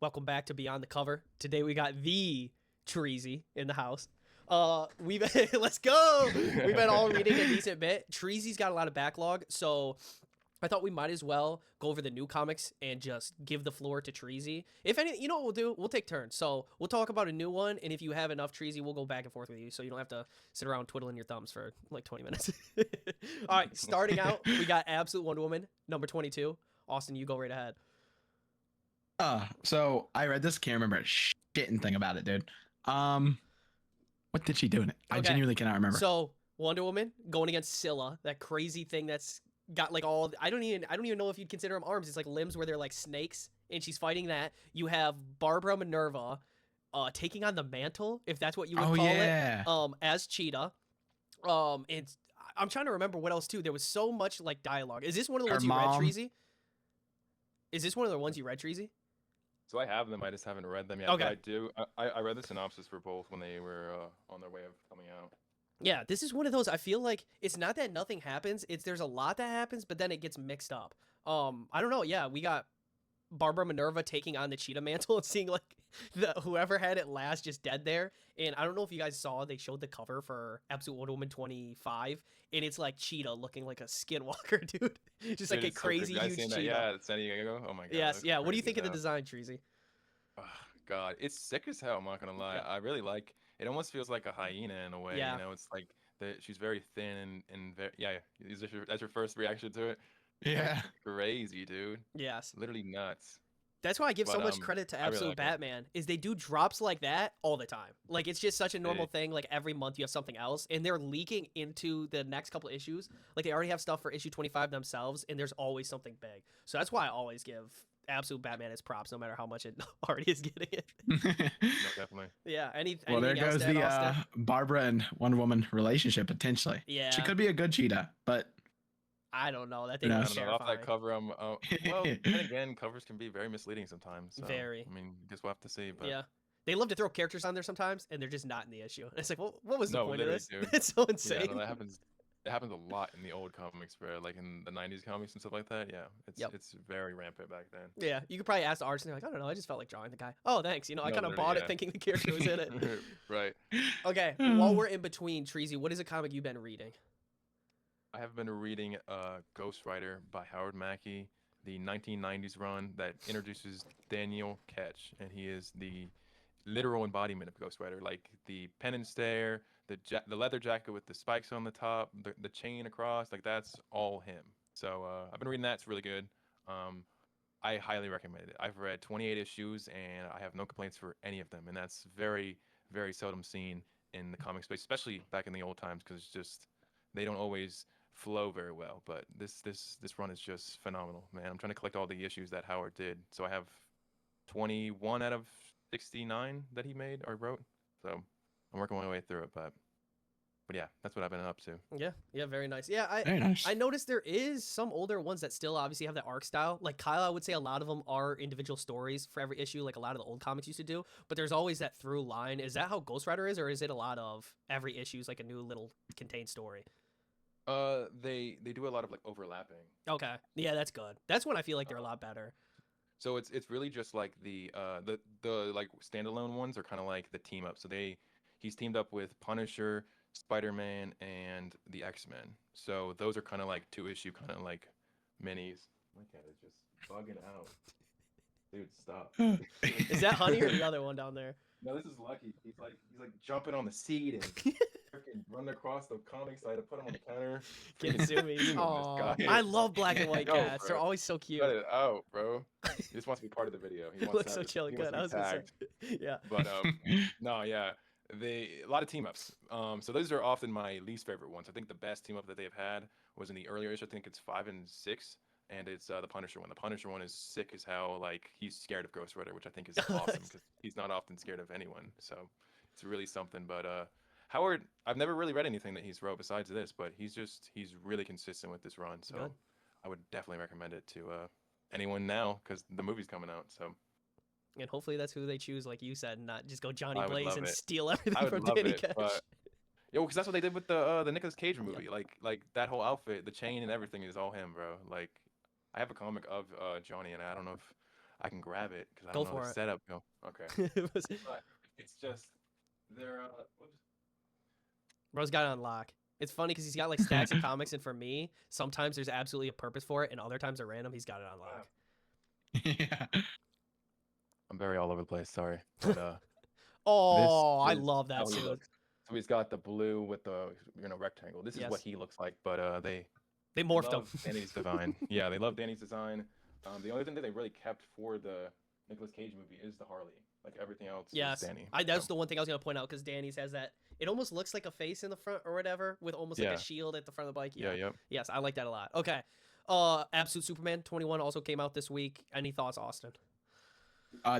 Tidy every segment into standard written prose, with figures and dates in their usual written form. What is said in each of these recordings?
Welcome back to Beyond the Cover. Today we got the Treezy in the house. We've let's go. We've been all reading a decent bit. Treezy's got a lot of backlog, so I thought we might as well go over the new comics and just give the floor to Treezy. If any, you know what we'll do? We'll take turns. So we'll talk about a new one, and if you have enough Treezy, we'll go back and forth with you, so you don't have to sit around twiddling your thumbs for like 20 minutes. All right, starting out, we got Absolute Wonder Woman number 22. Austin, you go right ahead. So I read this, can't remember a shitting thing about it, dude. What did she do in it? I Okay. genuinely cannot remember. So Wonder Woman going against Scylla, that crazy thing that's got like all I don't even know if you'd consider them arms. It's like limbs where they're like snakes, and she's fighting that. You have Barbara Minerva, taking on the mantle, if that's what you would call it, as Cheetah. And I'm trying to remember what else too. There was so much like dialogue. Is this one of the ones you read, Treezy? Is this one of the ones you read, Treezy? So I have them. I just haven't read them yet. Okay. But I do. I read the synopsis for both when they were on their way of coming out. Yeah, this is one of those. I feel like it's not that nothing happens. It's there's a lot that happens, but then it gets mixed up. I don't know. Yeah, we got Barbara Minerva taking on the Cheetah mantle and seeing like whoever had it last just dead there. And I don't know if you guys saw, they showed the cover for Absolute Wonder Woman 25, and it's like Cheetah looking like a skinwalker, dude. Just like a crazy huge Cheetah. Yeah, San Diego. Oh my god. Yes, yeah. What do you think of the design, Treezy? Oh, God, it's sick as hell. I'm not gonna lie. Yeah. I really like. It almost feels like a hyena in a way. Yeah. You know, it's like she's very thin and very. Yeah, that's your first reaction to it. Yeah. Crazy, dude. Yes. Literally nuts. That's why I give so much credit to Absolute really Batman, is they do drops like that all the time. Like, it's just such a normal thing. Like, every month you have something else, and they're leaking into the next couple issues. Like, they already have stuff for issue 25 themselves, and there's always something big. So that's why I always give Absolute Batman his props, no matter how much it already is getting it. No, definitely. Yeah. Well, there goes the Barbara and Wonder Woman relationship, potentially. Yeah. She could be a good Cheetah, but... I don't know. That thing was terrifying. Off that cover, well, then again, covers can be very misleading sometimes. So, very. I mean, guess we'll have to see. But yeah, they love to throw characters on there sometimes, and they're just not in the issue. And it's like, well, what was the point of this? Dude. It's so insane. Yeah, no, that happens. It happens a lot in the old comics, bro. Like in the '90s comics and stuff like that. Yeah, it's very rampant back then. Yeah, you could probably ask the artist, and they're like, I don't know, I just felt like drawing the guy. Oh, thanks. You know, I kind of bought it thinking the character was in it. Right. Okay, while we're in between, Treezy, what is a comic you've been reading? I have been reading Ghost Rider by Howard Mackey, the 1990s run that introduces Daniel Ketch, and he is the literal embodiment of Ghost Rider, like the pen and stare, the leather jacket with the spikes on the top, the chain across, like that's all him. So I've been reading that. It's really good. I highly recommend it. I've read 28 issues, and I have no complaints for any of them, and that's very, very seldom seen in the comic space, especially back in the old times, because it's just they don't always flow very well. But this run is just phenomenal, man. I'm trying to collect all the issues that Howard did, so I have 21 out of 69 that he made or wrote. So I'm working my way through it, but yeah, that's what I've been up to. Yeah, very nice. Yeah, very nice. I noticed there is some older ones that still obviously have that arc style. Like Kyle, I would say a lot of them are individual stories for every issue, like a lot of the old comics used to do. But there's always that through line. Is that how Ghost Rider is, or is it a lot of every issue is like a new little contained story? They do a lot of like overlapping. Okay, yeah, that's good. That's when I feel like they're a lot better. So it's really just like the like standalone ones are kind of like the team up. So he's teamed up with Punisher, Spider-Man, and the X-Men. So those are kind of like 2-issue kind of like minis. My cat is just bugging out. Dude, stop. Is that Honey or the other one down there? No, this is Lucky. He's like jumping on the seat and freaking running across the comic side to put him on the counter. Get to me. I love black and white cats. They're always so cute. Cut it out, bro. He just wants to be part of the video. He looks so chill. Good. I was gonna say. Yeah. But no, yeah. A lot of team ups. So those are often my least favorite ones. I think the best team up that they've had was in the earlier issue. I think it's 5 and 6. And it's the Punisher one. The Punisher one is sick as hell. Like, he's scared of Ghost Rider, which I think is awesome because he's not often scared of anyone. So it's really something. But Howard, I've never really read anything that he's wrote besides this, but he's really consistent with this run. So good. I would definitely recommend it to anyone now because the movie's coming out. So. And hopefully that's who they choose, like you said, and not just go Johnny Blaze and steal everything from Danny Danny Ketch. Yo, because that's what they did with the Nicolas Cage movie. Yeah. Like that whole outfit, the chain and everything is all him, bro. Like. I have a comic of Johnny, and I don't know if I can grab it because I Go don't know for the it. setup. Go. Okay. It was- But it's just they're whoops. Bro's got it on lock. It's funny because he's got like stacks of comics, and for me, sometimes there's absolutely a purpose for it, and other times they're random. He's got it on lock. Yeah. I'm very all over the place. Sorry, but Oh, I is love that how he suit. looks. So he's got the blue with the rectangle. This is what Yes. he looks like, but They they morphed him. love Danny's design. Yeah, they love Danny's design. The only thing that they really kept for the Nicolas Cage movie is the Harley. Like everything else Yes, is Danny. that's So, the one thing I was gonna point out because Danny's has that. It almost looks like a face in the front or whatever, with almost like Yeah. a shield at the front of the bike. yeah, yep. Yes, I like that a lot. Okay. Absolute Superman 21 also came out this week. Any thoughts, Austin?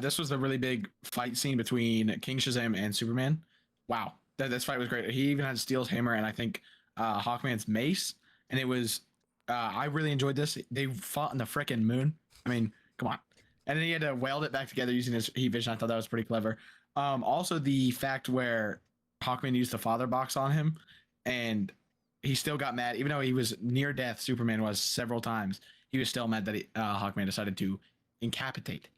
This was a really big fight scene between King Shazam and Superman. Wow, this fight was great. He even had Steel's hammer and I think Hawkman's mace, and it was. I really enjoyed this. They fought in the frickin' moon. I mean, come on. And then he had to weld it back together using his heat vision. I thought that was pretty clever. Also, the fact where Hawkman used the father box on him, and he still got mad, even though he was near death. Superman was several times. He was still mad that Hawkman decided to incapacitate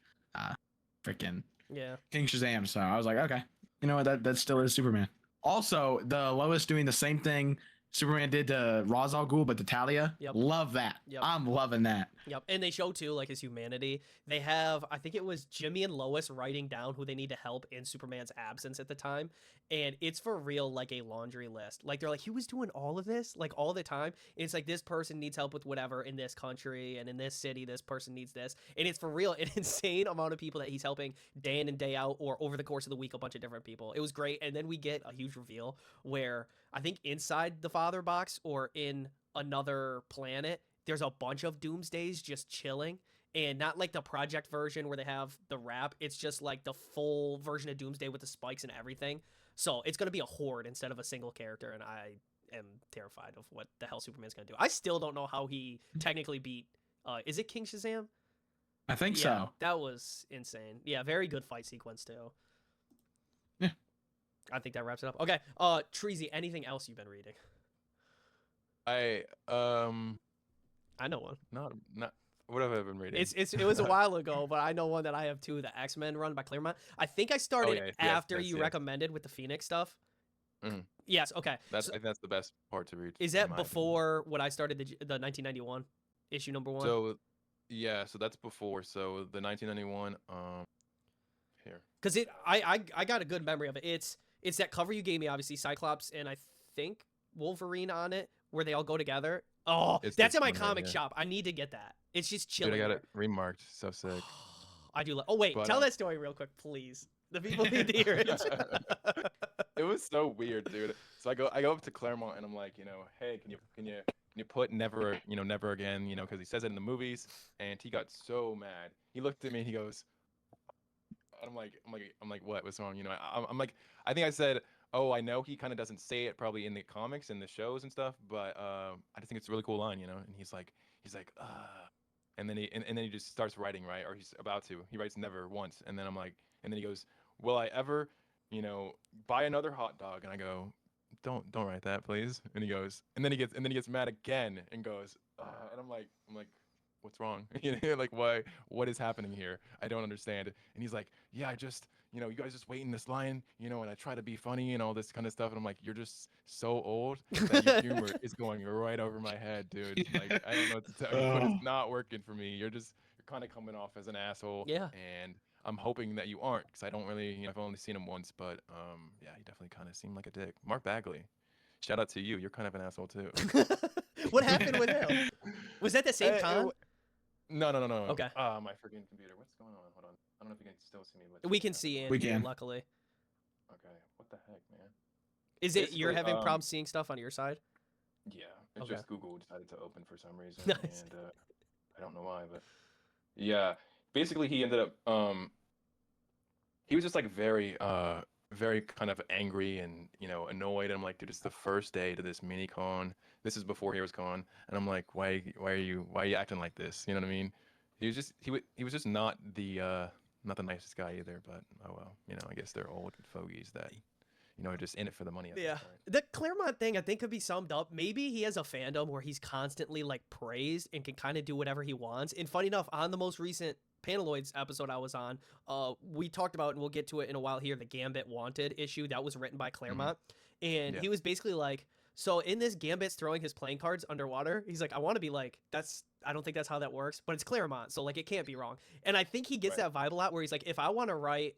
freaking Yeah. King Shazam. So I was like, okay, you know what? That still is Superman. Also, the Lois doing the same thing Superman did to Ra's al Ghul, but to Talia. Yep. Love that. Yep. I'm loving that. Yep. And they show too, like his humanity. They have, I think it was Jimmy and Lois writing down who they need to help in Superman's absence at the time. And it's for real like a laundry list. Like they're like, he was doing all of this, like all the time. And it's like this person needs help with whatever in this country, and in this city, this person needs this. And it's for real an insane amount of people that he's helping day in and day out, or over the course of the week, a bunch of different people. It was great. And then we get a huge reveal where I think inside the father box or in another planet, there's a bunch of Doomsdays just chilling, and not like the project version where they have the wrap. It's just like the full version of Doomsday with the spikes and everything. So it's going to be a horde instead of a single character, and I am terrified of what the hell Superman's going to do. I still don't know how he technically beat, is it King Shazam? I think Yeah, so. that was insane. Yeah, very good fight sequence too. Yeah. I think that wraps it up. Okay, Treezy, anything else you've been reading? I I know one. not what have I been reading? It was a while ago, but I know one that I have too. The X-Men run by Claremont. I think I started yes, after yes, you yes. recommended with the Phoenix stuff. Mhm. Yes. Okay. That's So I think that's the best part to read. is in that my opinion. before what I started the 1991 issue number 1? So yeah, so that's before. So the 1991 here. Because I got a good memory of it. It's that cover you gave me, obviously Cyclops and I think Wolverine on it, where they all go together. Oh, It's that's this in my one right comic here. shop. I need to get that. It's just Dude, chilling. I got there. it remarked. So sick. I do. Oh wait, But, tell that story real quick, please. The people need to hear it. It was so weird, dude. So I go up to Claremont and I'm like, hey, can you put never, never again, because he says it in the movies, and he got so mad. He looked at me and he goes, and I'm like, what? What's wrong? I'm like, I think I said, oh, I know he kind of doesn't say it probably in the comics and the shows and stuff, but I just think it's a really cool line, And he's like, and then he just starts writing, right? Or he's about to. He writes never once, and then I'm like, and then he goes, will I ever, buy another hot dog? And I go, don't write that, please. And he goes, and then he gets mad again and goes, and I'm like, what's wrong? Like what is happening here? I don't understand. And he's like, yeah, I just, you guys just wait in this line, and I try to be funny and all this kind of stuff. And I'm like, you're just so old that your humor is going right over my head, dude. Like, I don't know what to tell you, but it's not working for me. You're kind of coming off as an asshole. Yeah. And I'm hoping that you aren't, because I don't really, I've only seen him once, but yeah, he definitely kind of seemed like a dick. Mark Bagley, shout out to you. You're kind of an asshole too. What happened with him? Was that the same con? No. Okay. My freaking computer. What's going on? Hold on. I don't know if you can still see me. But We can see We Andy, can. luckily. Okay. What the heck, man? Is it you're Basically, having problems seeing stuff on your side? Yeah. It's Okay. just Google decided to open for some reason, Nice. and I don't know why, but yeah. Basically, he ended up he was just like very kind of angry and annoyed. And I'm like, dude, it's the first day to this mini con. This is before Heroes Con, and I'm like, why are you acting like this? You know what I mean? He was just not the nicest guy either. But oh well, I guess they're old fogies that are just in it for the money. At this Yeah. point. The Claremont thing I think could be summed up. Maybe he has a fandom where he's constantly like praised and can kind of do whatever he wants. And funny enough, on the most recent Panaloids episode I was on, we talked about, and we'll get to it in a while here, the Gambit Wanted issue that was written by Claremont, and Yeah. he was basically like, so in this, Gambit's throwing his playing cards underwater. He's like, I want to be like, I don't think that's how that works, but it's Claremont, so like it can't be wrong. And I think he gets Right. that vibe a lot, where he's like, if I want to write,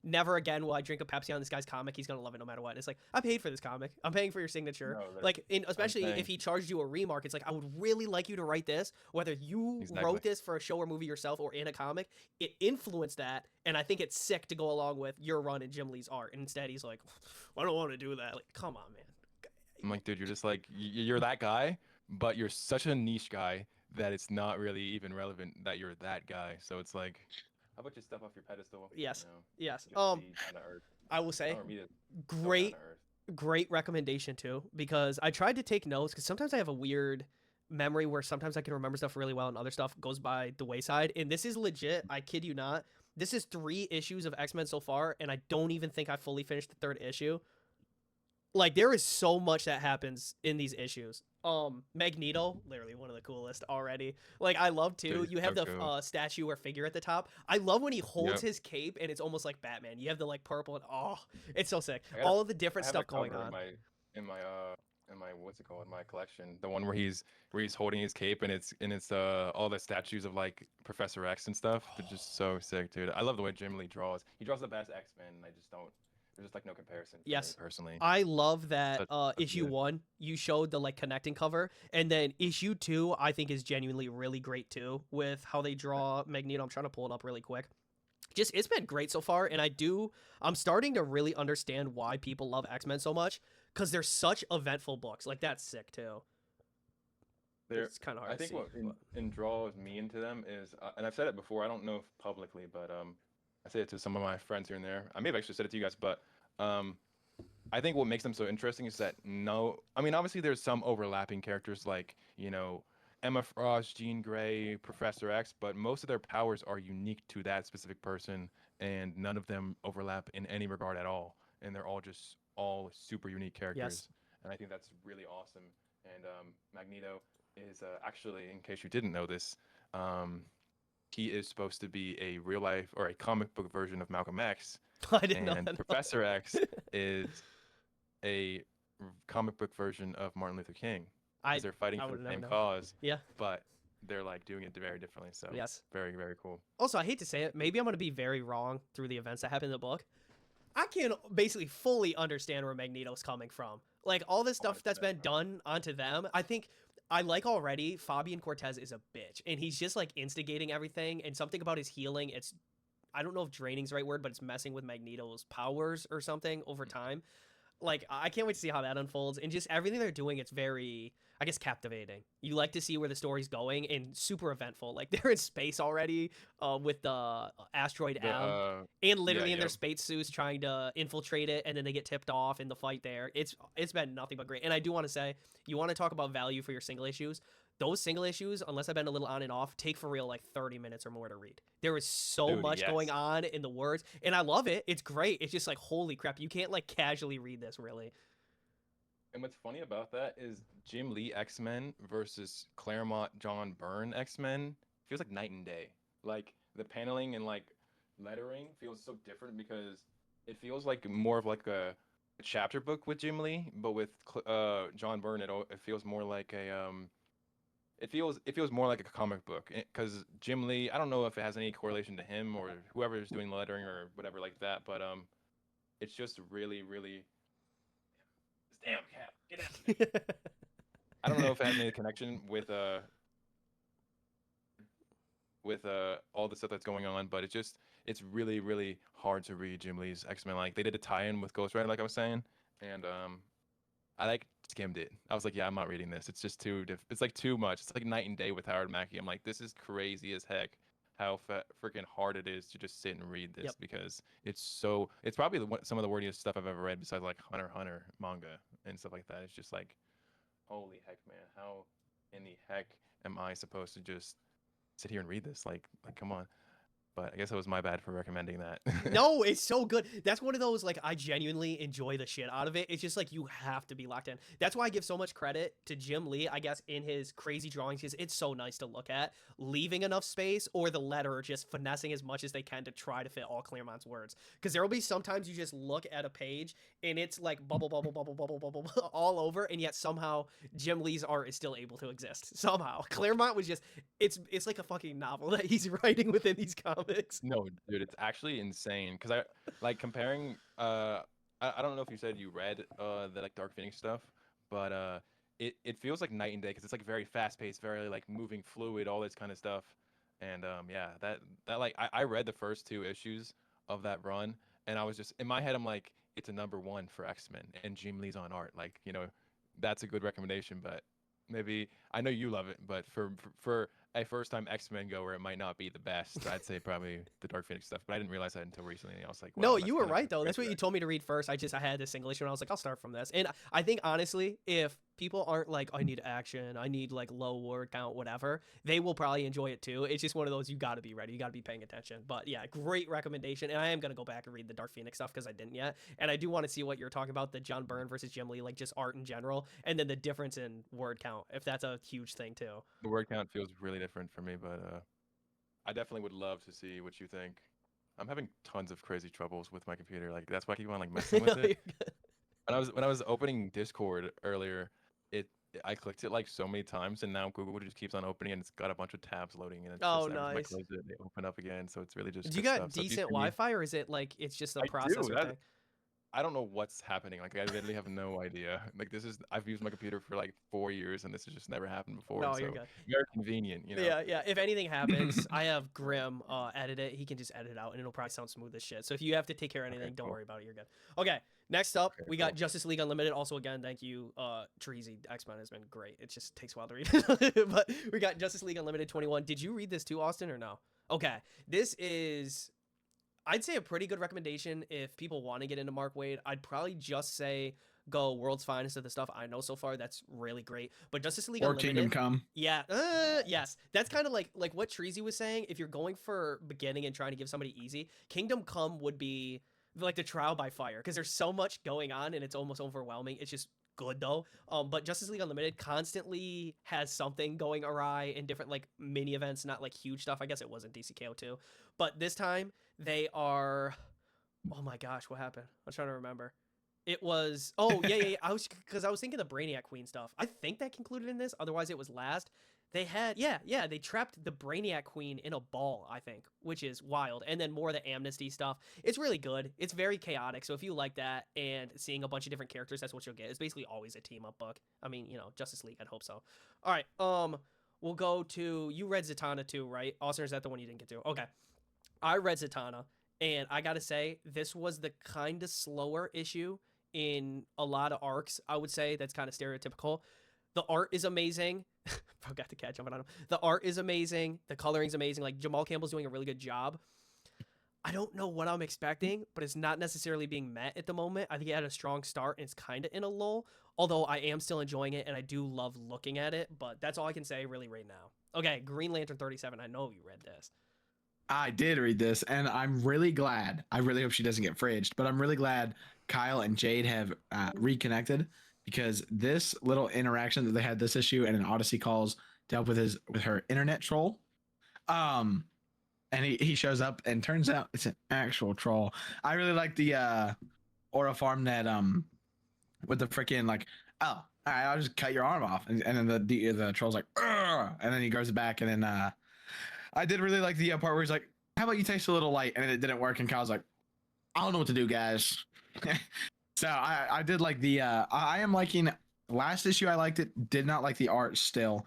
never again will I drink a Pepsi on this guy's comic, he's gonna love it no matter what. And it's like, I paid for this comic, I'm paying for your signature. No, Like, especially saying- if he charged you a remark, it's like, I would really like you to write this, whether you Exactly. wrote this for a show or movie yourself or in a comic. It influenced that, and I think it's sick to go along with your run in Jim Lee's art. And instead, he's like, I don't want to do that. Like, come on, man. I'm like, dude, you're just like you're that guy, but you're such a niche guy that it's not really even relevant that you're that guy. So it's like, how about you step off your pedestal? Yes. You know, Yes. you gotta be down to earth. I will say, Or me to go down great to earth. great recommendation too, because I tried to take notes, because sometimes I have a weird memory where sometimes I can remember stuff really well and other stuff goes by the wayside. And this is legit, I kid you not, this is 3 issues of X-Men so far, and I don't even think I fully finished the 3rd issue. Like, there is so much that happens in these issues. Magneto, literally one of the coolest already. Like, I love too, Dude, you have so the cool. statue or figure at the top. I love when he holds Yep. his cape and it's almost like Batman. You have the like purple and it's so sick. I got- All of the I different have stuff a cover going on. in my what's it called, in my collection, the one where he's holding his cape, and it's all the statues of like Professor X and stuff. They're just so sick, dude. I love the way Jim Lee draws. He draws the best X-Men, and I just don't, there's just like no comparison for me Yes. personally. I love that That's issue good. 1 you showed the like connecting cover, and then issue 2 I think is genuinely really great too, with how they draw Magneto. I'm trying to pull it up really quick. Just, it's been great so far, and I'm starting to really understand why people love X-Men so much, because they're such eventful books. Like, that's sick too. They're, It's kind of hard I to think see. what but- draws me into them is, and I've said it before, I don't know if publicly, but I say it to some of my friends here and there. I may have actually said it to you guys, but I think what makes them so interesting is that I mean, obviously there's some overlapping characters like, you know, Emma Frost, Jean Grey, Professor X, but most of their powers are unique to that specific person, and none of them overlap in any regard at all. And they're all super unique characters. And I think that's really awesome. And Magneto is actually, in case you didn't know this, he is supposed to be a real life or a comic book version of Malcolm X. I didn't know And that. Professor X is a comic book version of Martin Luther King. I Because they're fighting I for would the never same know. cause, Yeah. but they're like doing it very differently. So Yes. very, very cool. Also, I hate to say it, maybe I'm going to be very wrong through the events that happen in the book. I can basically fully understand where Magneto's coming from. Like, all this stuff that's been 100%. done onto them, I think I like already. Fabian Cortez is a bitch, and he's just like instigating everything, and something about his healing, I don't know if draining's the right word, but it's messing with Magneto's powers or something over time. Like, I can't wait to see how that unfolds, and just everything they're doing, it's very, I guess, captivating. You like to see where the story's going, and super eventful. Like, they're in space already with the asteroid The, M, and literally in their yep. spacesuits trying to infiltrate it, and then they get tipped off in the fight there. It's been nothing but great. And I do want to say, you want to talk about value for your single issues. Those single issues, unless I've been a little on and off, take for real like 30 minutes or more to read. There is so Dude, much going yes. on in the words, and I love it. It's great. It's just like, holy crap, you can't like casually read this, really. And what's funny about that is Jim Lee X-Men versus Claremont John Byrne X-Men feels like night and day. Like the paneling and like lettering feels so different because it feels like more of like a chapter book with Jim Lee, but with John Byrne it feels more like a it feels more like a comic book because Jim Lee, I don't know if it has any correlation to him or whoever is doing the lettering or whatever like that, but it's just really, really. This damn cat, get out of here. I don't know if it has any connection with all the stuff that's going on, but it's really, really hard to read Jim Lee's X-Men. Like they did a tie-in with Ghost Rider, like I was saying, and I like skimmed it. I was like, yeah, I'm not reading this. It's just it's like too much. It's like night and day with Howard Mackey. I'm like, this is crazy as heck. How freaking hard it is to just sit and read this Yep. because it's probably some of the wordiest stuff I've ever read besides like Hunter x Hunter manga and stuff like that. It's just like, holy heck, man, how in the heck am I supposed to just sit here and read this? Like come on. But I guess it was my bad for recommending that. No, it's so good. That's one of those, like, I genuinely enjoy the shit out of it. It's just like you have to be locked in. That's why I give so much credit to Jim Lee, I guess, in his crazy drawings, because it's so nice to look at, leaving enough space, or the letter just finessing as much as they can to try to fit all Claremont's words. Because there will be sometimes you just look at a page and it's like bubble, bubble, bubble, bubble, bubble, all over, and yet somehow Jim Lee's art is still able to exist. Somehow. Claremont was just, it's like a fucking novel that he's writing within these comics. No, dude, it's actually insane. Cause I like comparing. I don't know if you said you read the like Dark Phoenix stuff, but it feels like night and day because it's like very fast paced, very like moving fluid, all this kind of stuff. And yeah, that like I read the first 2 issues of that run, and I was just in my head, I'm like, it's a #1 for X-Men, and Jim Lee's on art. Like, that's a good recommendation, but maybe I know you love it, but for a first time X-Men goer, it might not be the best. I'd say probably the Dark Phoenix stuff, but I didn't realize that until recently. I was like, No, wow, you were right though. That's what you told me to read first. I had this single issue and I was like, I'll start from this. And I think honestly, if people aren't like, I need action, I need like low word count, whatever, they will probably enjoy it too. It's just one of those, you got to be ready, you got to be paying attention. But yeah, great recommendation. And I am gonna go back and read the Dark Phoenix stuff because I didn't yet. And I do want to see what you're talking about, the John Byrne versus Jim Lee, like just art in general, and then the difference in word count, if that's a huge thing too. The word count feels really different for me, but I definitely would love to see what you think. I'm having tons of crazy troubles with my computer. Like that's why I keep on like messing with No, it. When I was opening Discord earlier, I clicked it like so many times, and now Google just keeps on opening, and it's got a bunch of tabs loading, and it's Oh, just every time I nice. close it, they open up again. So it's really just Do you good got stuff. So if you decent send me- Wi-Fi, or is it like it's just a I do. processor thing? I don't know what's happening. Like I literally have no idea. Like I've used my computer for like 4 years, and this has just never happened before. No, and you're so good. very convenient, Yeah, yeah. If anything happens, I have Grim edit it. He can just edit it out, and it'll probably sound smooth as shit. So if you have to take care of anything, Okay, don't cool. worry about it. You're good. Okay. Next up, Okay, we got cool. Justice League Unlimited. Also, again, thank you, Treezy. X-Men has been great. It just takes a while to read, but we got Justice League Unlimited 21. Did you read this too, Austin, or no? Okay. This is, I'd say, a pretty good recommendation if people want to get into Mark Waid. I'd probably just say go World's Finest of the stuff I know so far. That's really great. But Justice League Or Unlimited, Kingdom Come. yeah, yes, that's kind of like what Treezy was saying. If you're going for beginning and trying to give somebody easy, Kingdom Come would be like the trial by fire because there's so much going on and it's almost overwhelming. It's just good though. But Justice League Unlimited constantly has something going awry in different like mini events, not like huge stuff. I guess it wasn't DCKO2, but this time they are. Oh my gosh, what happened? I'm trying to remember. It was yeah. I was thinking the Brainiac Queen stuff. I think that concluded in this. Otherwise, it was last. They had they trapped the Brainiac Queen in a ball, I think, which is wild. And then more of the Amnesty stuff. It's really good. It's very chaotic. So if you like that and seeing a bunch of different characters, that's what you'll get. It's basically always a team up book. I mean, Justice League. I'd hope so. All right. We'll go to, you read Zatanna too, right? Austin, is that the one you didn't get to? Okay. I read Zatanna, and I gotta say, this was the kind of slower issue in a lot of arcs, I would say, that's kind of stereotypical. The art is amazing. Forgot to catch up on him. The art is amazing. The coloring's amazing. Like, Jamal Campbell's doing a really good job. I don't know what I'm expecting, but it's not necessarily being met at the moment. I think it had a strong start, and it's kind of in a lull, although I am still enjoying it, and I do love looking at it, but that's all I can say really right now. Okay, Green Lantern 37. I know you read this. I did read this, and I'm really glad. I really hope she doesn't get fridged, but I'm really glad Kyle and Jade have reconnected, because this little interaction that they had this issue and an Odyssey calls to help with her internet troll. And he shows up and turns out it's an actual troll. I really like the Aura Farm that with the freaking like, oh, all right, I'll just cut your arm off, and then the troll's like, "Ugh," and then he goes back, and then I did really like the part where he's like, how about you taste a little light? And then it didn't work. And Kyle's like, I don't know what to do, guys. So I did like the, I am liking last issue. I liked it. Did not like the art still.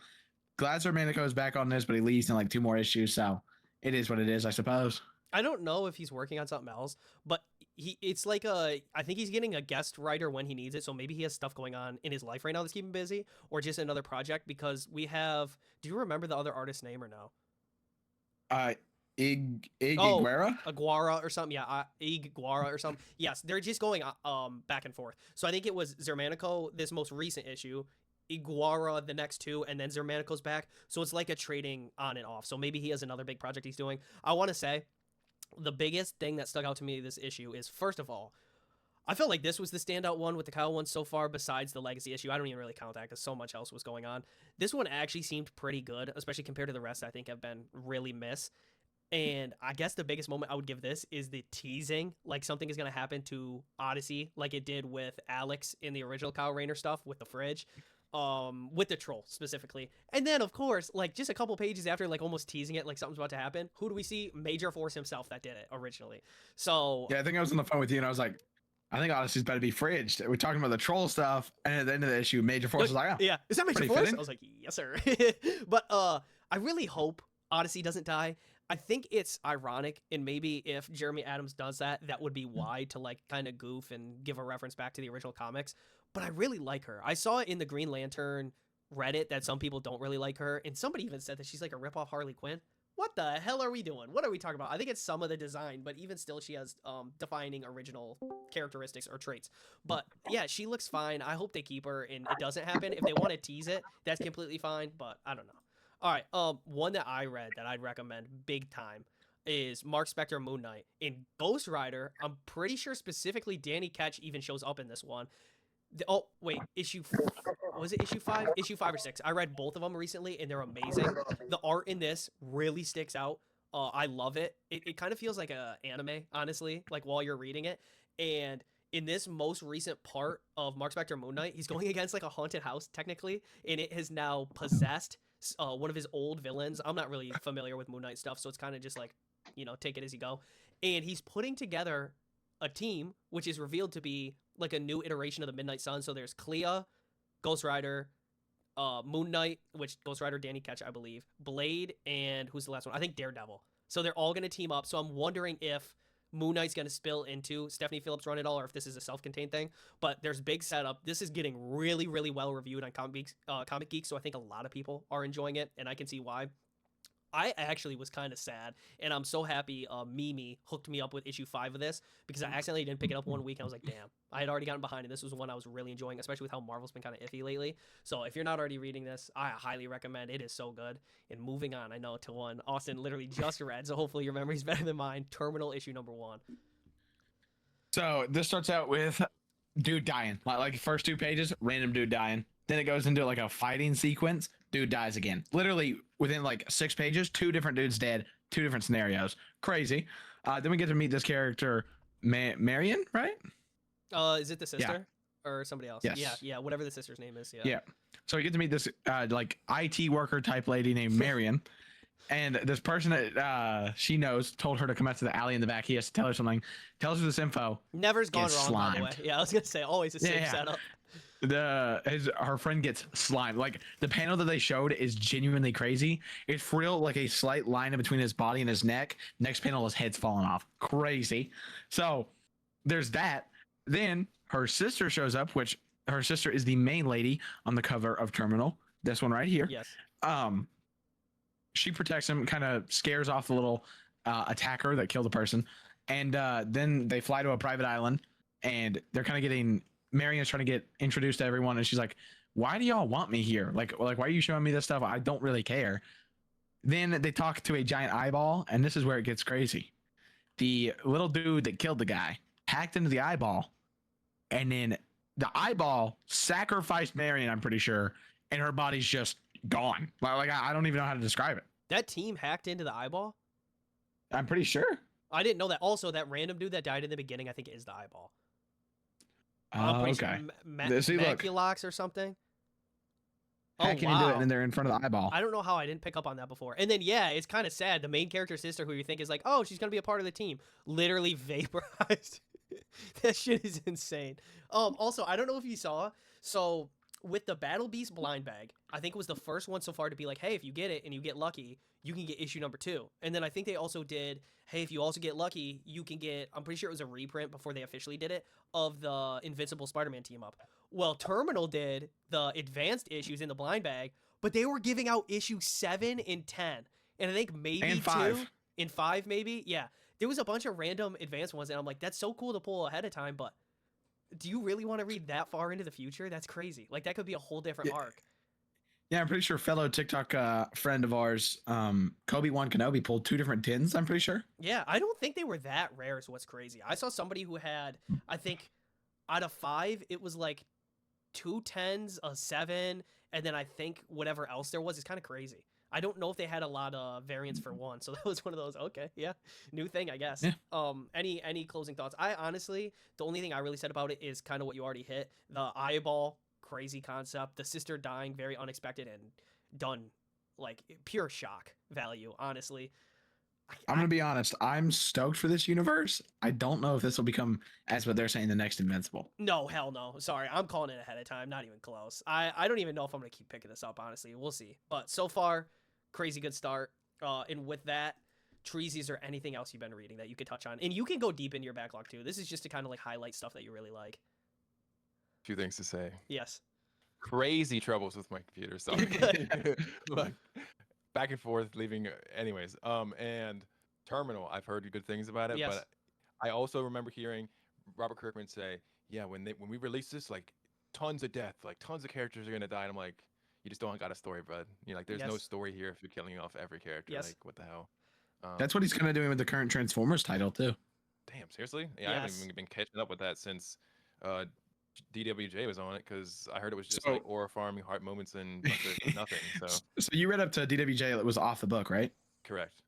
Glad Zermanico is back on this, but he leaves in like 2 more issues. So it is what it is, I suppose. I don't know if he's working on something else, but it's like I think he's getting a guest writer when he needs it. So maybe he has stuff going on in his life right now that's keeping him busy, or just another project, because we have, do you remember the other artist's name or no? Iguara? Aguara or something. Yeah, Iguara or something. Yes, they're just going back and forth. So I think it was Zermanico this most recent issue, Iguara the next 2, and then Zermanico's back. So it's like a trading on and off. So maybe he has another big project he's doing. I want to say the biggest thing that stuck out to me this issue is, first of all, I felt like this was the standout one with the Kyle one so far, besides the Legacy issue. I don't even really count that because so much else was going on. This one actually seemed pretty good, especially compared to the rest I think have been really miss. And I guess the biggest moment I would give this is the teasing, like something is going to happen to Odyssey, like it did with Alex in the original Kyle Rayner stuff with the fridge, with the troll specifically. And then, of course, like just a couple pages after, like almost teasing it, like something's about to happen, who do we see? Major Force himself that did it originally. So Yeah, I think I was on the phone with you and I was like, I think Odyssey's better be fridged. We're talking about the troll stuff, and at the end of the issue, Major Force was like, oh, yeah, is that Major pretty Force? fitting. I was like, yes, sir. But I really hope Odyssey doesn't die. I think it's ironic, and maybe if Jeremy Adams does that, that would be why, to like kind of goof and give a reference back to the original comics. But I really like her. I saw it in the Green Lantern Reddit that some people don't really like her, and somebody even said that she's like a ripoff Harley Quinn. What the hell are we doing? What are we talking about? I think it's some of the design, but even still, she has defining original characteristics or traits. But yeah, she looks fine. I hope they keep her and it doesn't happen. If they want to tease it, that's completely fine, but I don't know. All right, one that I read that I'd recommend big time is Mark Spector Moon Knight. In Ghost Rider, I'm pretty sure specifically Danny Ketch even shows up in this one. Oh wait, was it issue 5? Issue 5 or 6. I read both of them recently and they're amazing. The art in this really sticks out. I love it. It kind of feels like a anime, honestly, like while you're reading it. And in this most recent part of Mark Spector Moon Knight, he's going against like a haunted house technically, and it has now possessed one of his old villains. I'm not really familiar with Moon Knight stuff, so it's kind of just like, take it as you go. And he's putting together a team, which is revealed to be like a new iteration of the Midnight Sun. So there's Clea, Ghost Rider, Moon Knight, which Ghost Rider Danny Ketch, I believe, Blade, and who's the last one? I think Daredevil. So they're all going to team up. So I'm wondering if Moon Knight's going to spill into Stephanie Phillips run it all, or if this is a self-contained thing. But there's big setup. This is getting really, really well reviewed on Comic Geek, so I think a lot of people are enjoying it, and I can see why. I actually was kind of sad, and I'm so happy Mimi hooked me up with issue 5 of this, because I accidentally didn't pick it up one week, and I was like, damn, I had already gotten behind, and this was one I was really enjoying, especially with how Marvel's been kind of iffy lately. So if you're not already reading this, I highly recommend. It is so good. And moving on, I know, to one Austin literally just read, so hopefully your memory's better than mine. Terminal issue number 1. So this starts out with dude dying. Like first 2 pages, random dude dying. Then it goes into like a fighting sequence. Dude dies again. Literally within like 6 pages, 2 different dudes dead, 2 different scenarios. Crazy. Then we get to meet this character, Marion, right? Is it the sister or somebody else? Yes. Yeah. Whatever the sister's name is. Yeah. Yeah. So we get to meet this like IT worker type lady named Marion. And this person that she knows told her to come out to the alley in the back. He has to tell her something. Tells her this info. Never's gone Gets wrong, by the way. slimed. Yeah, I was gonna say always a safe setup. Her friend gets slimed. Like the panel that they showed is genuinely crazy. It's for real, like a slight line in between his body and his neck. Next panel, his head's falling off. Crazy. So there's that. Then her sister shows up, which her sister is the main lady on the cover of Terminal. This one right here. Yes. She protects him, kind of scares off the little attacker that killed the person, and then they fly to a private island, and they're kind of getting. Marion's trying to get introduced to everyone, and she's like, "Why do y'all want me here? Like, why are you showing me this stuff? I don't really care." Then they talk to a giant eyeball, and this is where it gets crazy. The little dude that killed the guy hacked into the eyeball, and then the eyeball sacrificed Marion, I'm pretty sure, and her body's just gone. Like I don't even know how to describe it. That team hacked into the eyeball? I'm pretty sure. I didn't know that. Also, that random dude that died in the beginning, I think, is the eyeball. I'm pretty Okay. sure See, look. Maculox or something. Hacking into it, and then they're in front of the eyeball. I don't know how I didn't pick up on that before. And then, yeah, it's kind of sad. The main character sister, who you think is like, oh, she's going to be a part of the team, literally vaporized. That shit is insane. Also, I don't know if you saw, so with the Battle Beast blind bag, I think it was the first one so far to be like, hey, if you get it and you get lucky, you can get issue number 2. And then I think they also did, hey, if you also get lucky, you can get, I'm pretty sure it was a reprint before they officially did it, of the Invincible Spider-Man team up. Well, Terminal did the advanced issues in the blind bag, but they were giving out issue 7 and 10. And I think maybe And 2 5. in 5 maybe. Yeah. There was a bunch of random advanced ones, and I'm like, that's so cool to pull ahead of time, but do you really want to read that far into the future? That's crazy. Like, that could be a whole different arc. Yeah, I'm pretty sure fellow TikTok friend of ours, Kobe1 Kenobi, pulled 2 different tins. I'm pretty sure. Yeah, I don't think they were that rare. Is what's crazy. I saw somebody who had, I think, out of 5, it was like 2 10s, a 7, and then I think whatever else there was is kind of crazy. I don't know if they had a lot of variants for one, so that was one of those. Okay, yeah, new thing, I guess. Yeah. Any closing thoughts? I honestly, the only thing I really said about it is kind of what you already hit. The eyeball, crazy concept. The sister dying, very unexpected and done, like pure shock value. Honestly, I'm gonna be honest. I'm stoked for this universe. I don't know if this will become, as what they're saying, the next Invincible. No, hell no. Sorry, I'm calling it ahead of time. Not even close. I don't even know if I'm gonna keep picking this up. Honestly, we'll see. But so far, crazy good start. And with that, Treezy, is there anything else you've been reading that you could touch on? And you can go deep into your backlog too. This is just to kind of like highlight stuff that you really like. Few things to say. Yes. Crazy troubles with my computer. So like, back and forth, leaving. Anyways, and Terminal. I've heard good things about it, Yes. but I also remember hearing Robert Kirkman say, "Yeah, when we release this, like tons of death, like tons of characters are gonna die." And I'm like, "You just don't got a story, bud. You know, like there's no Yes. story here if you're killing off every character. Yes. Like what the hell?" That's what he's kind of doing with the current Transformers title too. Damn, seriously? Yeah, I haven't Yes. even been catching up with that since DWJ was on it because I heard it was just So- like aura farming, heart moments, and bunch of nothing. So So you read up to DWJ that was off the book, right? correct.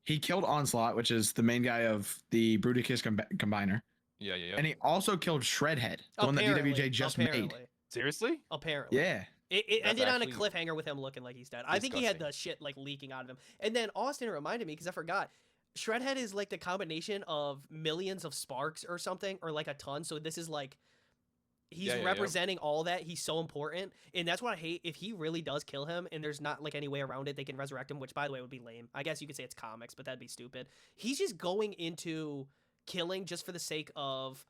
He killed Onslaught, which is the main guy of the Bruticus combiner, Yeah, yeah, yeah. and he also killed Shredhead, the one that DWJ just made. Seriously? Apparently. Yeah. It That's ended on a actually cliffhanger with him looking like he's dead. I think he had the disgusting. shit like leaking out of him. And then Austin reminded me because I forgot. Shredhead is like the combination of millions of sparks or something, or like a ton. So this is like he's Yeah, yeah, yeah. representing all that. He's so important, and that's what I hate. If he really does kill him, and there's not like any way around it, they can resurrect him. Which, by the way, would be lame. I guess you could say it's comics, but that'd be stupid. He's just going into killing just for the sake of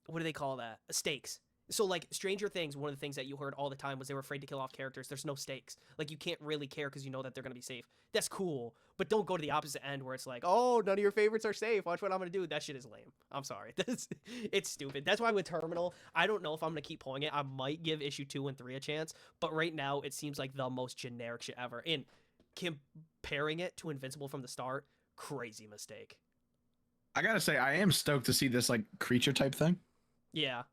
what do they call that? Stakes. So like Stranger Things, one of the things that you heard all the time was they were afraid to kill off characters. There's no stakes. Like you can't really care because you know that they're gonna be safe. That's cool, but don't go to the opposite end where it's like, oh, none of your favorites are safe. Watch what I'm gonna do. That shit is lame. I'm sorry. It's stupid. That's why with Terminal, I don't know if I'm gonna keep pulling it. I might give issue 2 and 3 a chance, but right now it seems like the most generic shit ever. And comparing it to Invincible from the start, crazy mistake. I gotta say, I am stoked to see this like creature type thing. Yeah.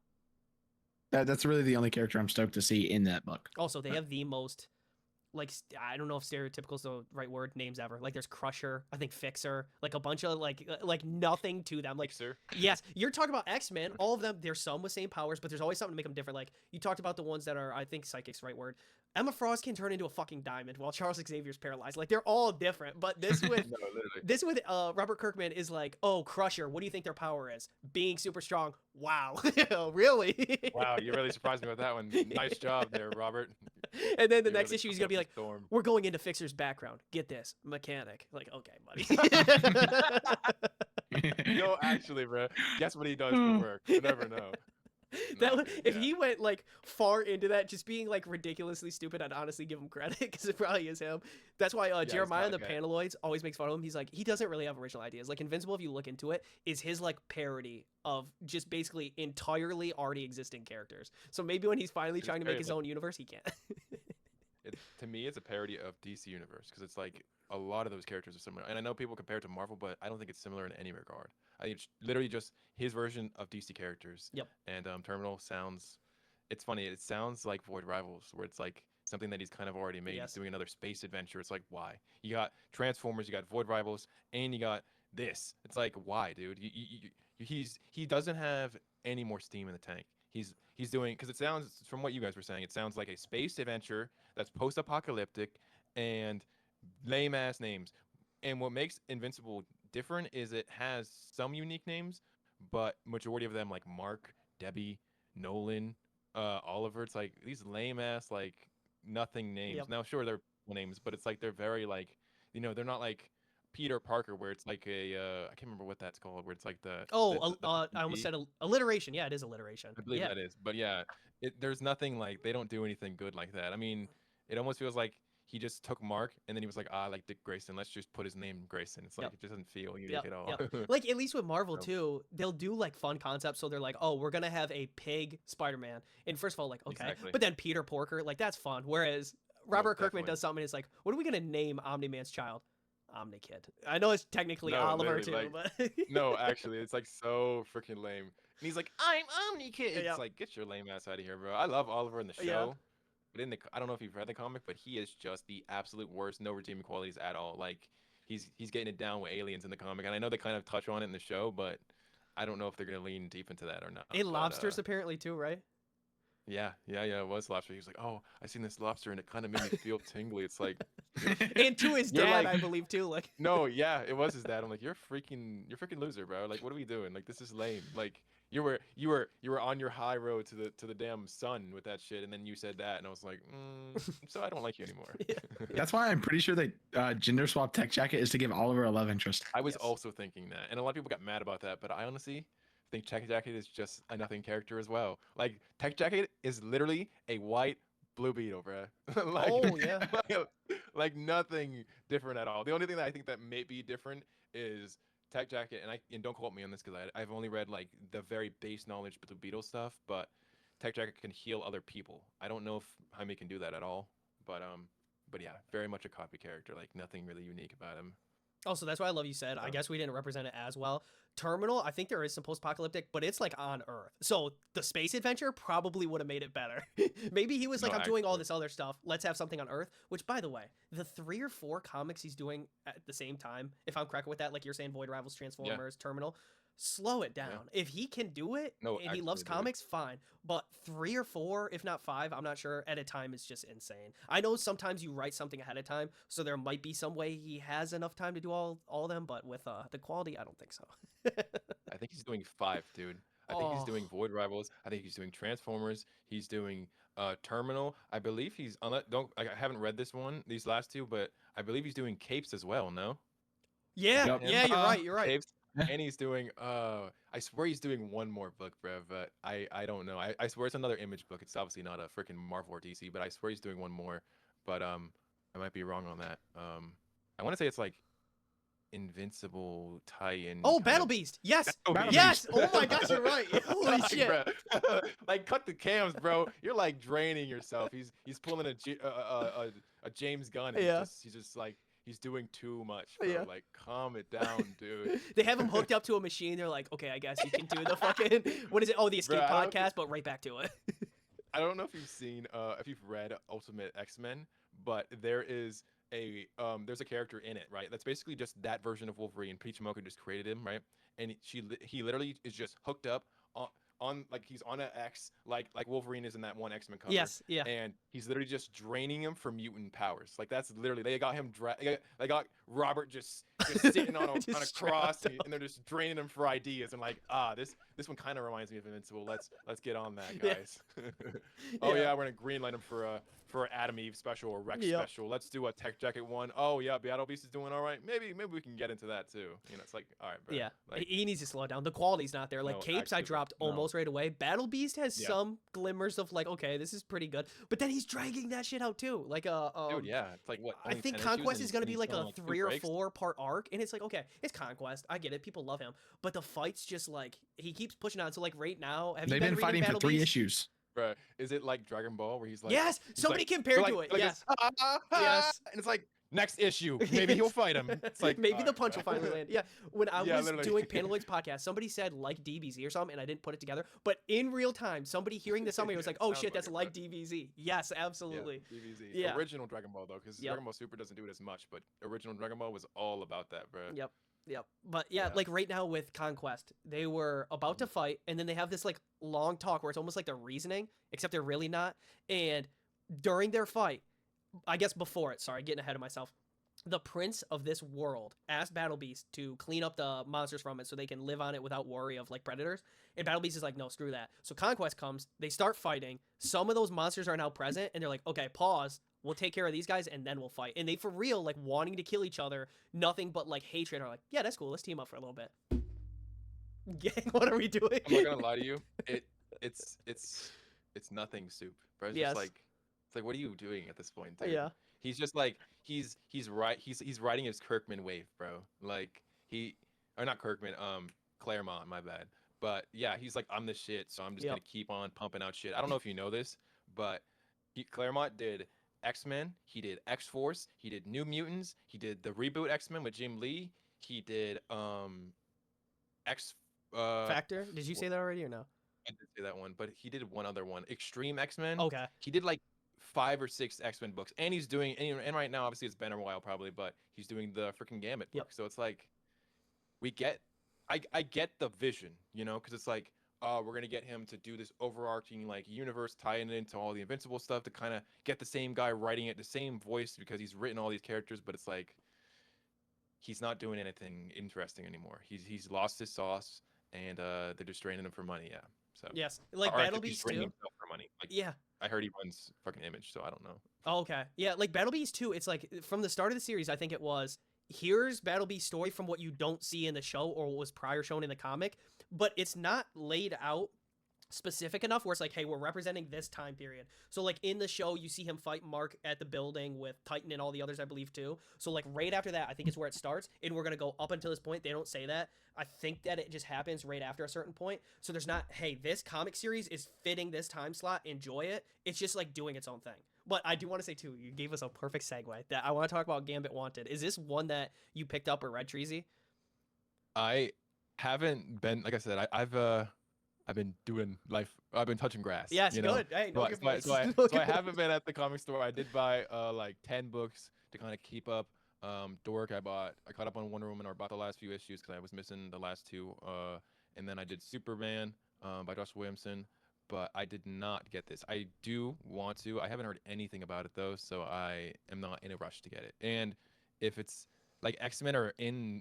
That's really the only character I'm stoked to see in that book. Also, they have the most, like, I don't know if stereotypical is the right word, names ever. Like, there's Crusher, I think Fixer, like a bunch of, like nothing to them. Like, Sir. yes, you're talking about X-Men. All of them, there's some with same powers, but there's always something to make them different. Like, you talked about the ones that are, I think Psychic's the right word. Emma Frost can turn into a fucking diamond while Charles Xavier's paralyzed. Like, they're all different. But this with No, literally. this with Robert Kirkman is like, oh, Crusher, what do you think their power is? Being super strong. Wow. Really? Wow, you really surprised me with that one. Nice job there, Robert. And then the You next really issue, he's took gonna be up like, the storm. we're going into Fixer's background. Get this, mechanic. Like, okay, buddy. No, actually, bro. Guess what he does for work? You never know. That No, would, dude, if yeah. he went like far into that, just being like ridiculously stupid, I'd honestly give him credit because it probably is him. That's why he's Jeremiah and the got it. Panaloids always makes fun of him. He's like, he doesn't really have original ideas. Like Invincible, if you look into it, is his like parody of just basically entirely already existing characters. So maybe when he's finally It's trying to make very his like- own universe, he can't. To me, it's a parody of DC Universe because it's like a lot of those characters are similar. And I know people compare it to Marvel, but I don't think it's similar in any regard. I think it's literally just his version of DC characters. Yep. And Terminal sounds, it's funny. It sounds like Void Rivals, where it's like something that he's kind of already made. Yes. He's doing another space adventure. It's like, why? You got Transformers, you got Void Rivals, and you got this. It's like, why, dude? He doesn't have any more steam in the tank. He's doing, because it sounds, from what you guys were saying, it sounds like a space adventure that's post-apocalyptic and lame ass names. And what makes Invincible different is it has some unique names, but majority of them like Mark, Debbie, Nolan, Oliver. It's like these lame ass like nothing names. Yep. Now sure they're names, but it's like they're very like, you know, they're not like Peter Parker where it's like a I can't remember what that's called, where it's like the I almost said alliteration. Yeah, it is alliteration. I believe Yeah. that is. But yeah, there's nothing like, they don't do anything good like that. I mean, it almost feels like he just took Mark and then he was like, I like Dick Grayson. Let's just put his name Grayson. It's like, Yep. it just doesn't feel unique Yep, at all. yep. Like at least with Marvel So- too, they'll do like fun concepts. So they're like, oh, we're gonna have a pig Spider-Man. And first of all, like, okay, Exactly. but then Peter Porker, like that's fun. Whereas Robert Kirkman definitely. does something. And it's like, what are we gonna name Omni-Man's child? Omni Kid. I know it's technically No, Oliver too, literally, but no, actually, it's like so freaking lame. And he's like, I'm Omni Kid. yeah, It's like, get your lame ass out of here, bro. I love Oliver in the yeah. show, but I don't know if you've read the comic, but he is just the absolute worst. No redeeming qualities at all. Like he's getting it down with aliens in the comic, and I know they kind of touch on it in the show, but I don't know if they're gonna lean deep into that or not. And But lobsters apparently too, right? yeah, it was lobster. He was like, oh, I seen this lobster, and it kind of made me feel tingly. It's like, And to his you're dad, like, I believe too. Like, no, yeah, it was his dad. I'm like, you're freaking loser, bro. Like, what are we doing? Like, this is lame. Like, you were on your high road to the damn sun with that shit, and then you said that, and I was like, so I don't like you anymore. Yeah. That's why I'm pretty sure that gender swap Tech Jacket is to give Oliver a love interest. I was Yes. also thinking that, and a lot of people got mad about that, but I honestly think Tech Jacket is just a nothing character as well. Like, Tech Jacket is literally a white Blue Beetle, bro. like, Oh, yeah. like nothing different at all. The only thing that I think that may be different is Tech Jacket, and don't quote me on this because I've only read like the very base knowledge Blue Beetle stuff, but Tech Jacket can heal other people. I don't know if Jaime can do that at all, but yeah, very much a copy character. Like nothing really unique about him. Also, that's why I love you said. I Yeah. guess we didn't represent it as well. Terminal, I think there is some post-apocalyptic, but it's like on Earth. So the space adventure probably would have made it better. Maybe he was like, No, I'm doing all actually. this other stuff. Let's have something on Earth. Which, by the way, the 3 or 4 comics he's doing at the same time, if I'm correct with that, like you're saying, Void Rivals, Transformers, Terminal, slow it down. Yeah. If he can do it No, and he actually loves do it. comics, fine. But 3 or 4, if not 5, I'm not sure, at a time is just insane. I know sometimes you write something ahead of time, so there might be some way he has enough time to do all of them, but with the quality, I don't think so. I think he's doing 5, dude. I think he's doing Oh. Void Rivals. I think he's doing Transformers. He's doing Terminal. I believe he's on that. Don't I haven't read these last 2, but I believe he's doing Capes as well. No, Yeah, Yep. yeah, you're right, you're right. Capes, Yeah. and he's doing. I swear he's doing one more book, bro. But I don't know. I swear it's another Image book. It's obviously not a freaking Marvel or DC, but I swear he's doing one more. But I might be wrong on that. I want to say it's like Invincible tie-in. Oh, kind Battle of- Beast. Yes. Battle Yes. Beast. Oh my gosh, you're right. Holy Like, shit. bruh, like cut the cams, bro. You're like draining yourself. He's pulling a James Gunn. And Yeah. he's just like he's doing too much, bro. Yeah. Like calm it down, dude. They have him hooked up to a machine. They're like, okay, I guess you can do the fucking what is it? Oh, the Escape Bruh, I don't podcast, but right back to it. I don't know if you've seen if you've read Ultimate X-Men, but there's a character in it, right? That's basically just that version of Wolverine. Peach Mocha just created him, right? And he literally is just hooked up on like he's on an X like Wolverine is in that one X-Men cover. Yes. Yeah. And he's literally just draining him for mutant powers. Like that's literally they got him they got Robert just sitting on a Just cross strapped and they're just draining him for ideas and like this one kind of reminds me of Invincible. Let's get on that, Yeah. guys. Oh Yeah. yeah, we're gonna greenlight him for Adam Eve special or Rex Yep. special. Let's do a Tech Jacket one. Oh yeah, Battle Beast is doing all right. Maybe we can get into that too. You know, it's like all right, bro. Yeah, Like, he needs to slow down. The quality's not there. Like No, Capes, I actually, dropped no. almost right away. Battle Beast has Yeah. some glimmers of like, okay, this is pretty good, but then he's dragging that shit out too. Like dude, yeah, it's like what? I only think 10 Conquest issues is gonna and be he's like going a two 3 or breaks? 4 part arc, and it's like, okay, it's Conquest. I get it. People love him, but the fight's just like he keeps pushing on. So like right now, have you They've been been reading fighting for Battle 3 Beast? issues. Bro, is it like Dragon Ball where he's like Yes, he's somebody like- compared like- to it. like Yes. this, Yes. and it's like next issue, maybe he'll fight him. It's like maybe all the right, punch will bro. finally land. Yeah, when I Yeah, was literally. doing Panaloid's podcast, somebody said like DBZ or something, and I didn't put it together. But in real time, somebody hearing the summary was like, "Oh Sounds shit, like that's it, like bro. DBZ." Yes, absolutely. Yeah, DBZ. Yeah. Original Dragon Ball though, because Yep. Dragon Ball Super doesn't do it as much, but original Dragon Ball was all about that, bro. Yep. Yep. But yeah, Yeah. like right now with Conquest, they were about to fight, and then they have this like long talk where it's almost like they're reasoning, except they're really not. And during their fight, I guess before it, sorry, getting ahead of myself, the prince of this world asked Battle Beast to clean up the monsters from it so they can live on it without worry of like predators. And Battle Beast is like, no, screw that. So Conquest comes, they start fighting. Some of those monsters are now present, and they're like, okay, pause. We'll take care of these guys and then we'll fight. And they for real like wanting to kill each other, nothing but like hatred. Are like, yeah, that's cool. Let's team up for a little bit. Gang, what are we doing? I'm not gonna lie to you. It's nothing soup, bro. It's Yes. just like it's like what are you doing at this point, dude? Yeah. He's just like he's riding his Kirkman wave, bro. Like or not Kirkman, Claremont, my bad. But yeah, he's like I'm the shit, so I'm just Yep. gonna keep on pumping out shit. I don't know if you know this, but Claremont did X-Men. He did X-Force. He did New Mutants. He did the reboot X-Men with Jim Lee. He did X. Factor. Did you wh- say that already or no? I did say that one, but he did one other one, Extreme X-Men. Okay. He did like 5 or 6 X-Men books, and he's doing and right now obviously it's been a while probably, but he's doing the freaking Gambit book. Yep. So it's like we get, I get the vision, you know, because it's like, we're gonna get him to do this overarching like universe, tying it into all the Invincible stuff to kind of get the same guy writing it, the same voice because he's written all these characters, but it's like he's not doing anything interesting anymore. He's lost his sauce, and they're just draining him for money. Yeah. So Yes. Like or I Battle think he's Beast draining 2. himself for money. Like Yeah. I heard he runs fucking Image, so I don't know. Oh, okay. Yeah, like Battle Beast 2, it's like from the start of the series, I think it was here's Battle Beast's story from what you don't see in the show or what was prior shown in the comic, but it's not laid out specific enough where it's like, hey, we're representing this time period. So like in the show, you see him fight Mark at the building with Titan and all the others, I believe too. So like right after that, I think is where it starts, and we're gonna go up until this point. They don't say that. I think that it just happens right after a certain point. So there's not, hey, this comic series is fitting this time slot. Enjoy it. It's just like doing its own thing. But I do want to say too, you gave us a perfect segue that I want to talk about Gambit Wanted. Is this one that you picked up or read, Treezy? I haven't been, like I said, I've been doing life. I've been touching grass. Yes, you know? good. Hey, no So, good so, I, boys. so, I, No so I good haven't boys. been at the comic store. I did buy like 10 books to kind of keep up. Dork, I caught up on Wonder Woman or bought the last few issues because I was missing the last two. And then I did Superman by Josh Williamson, but I did not get this. I do want to. I haven't heard anything about it though, so I am not in a rush to get it. And if it's like X-Men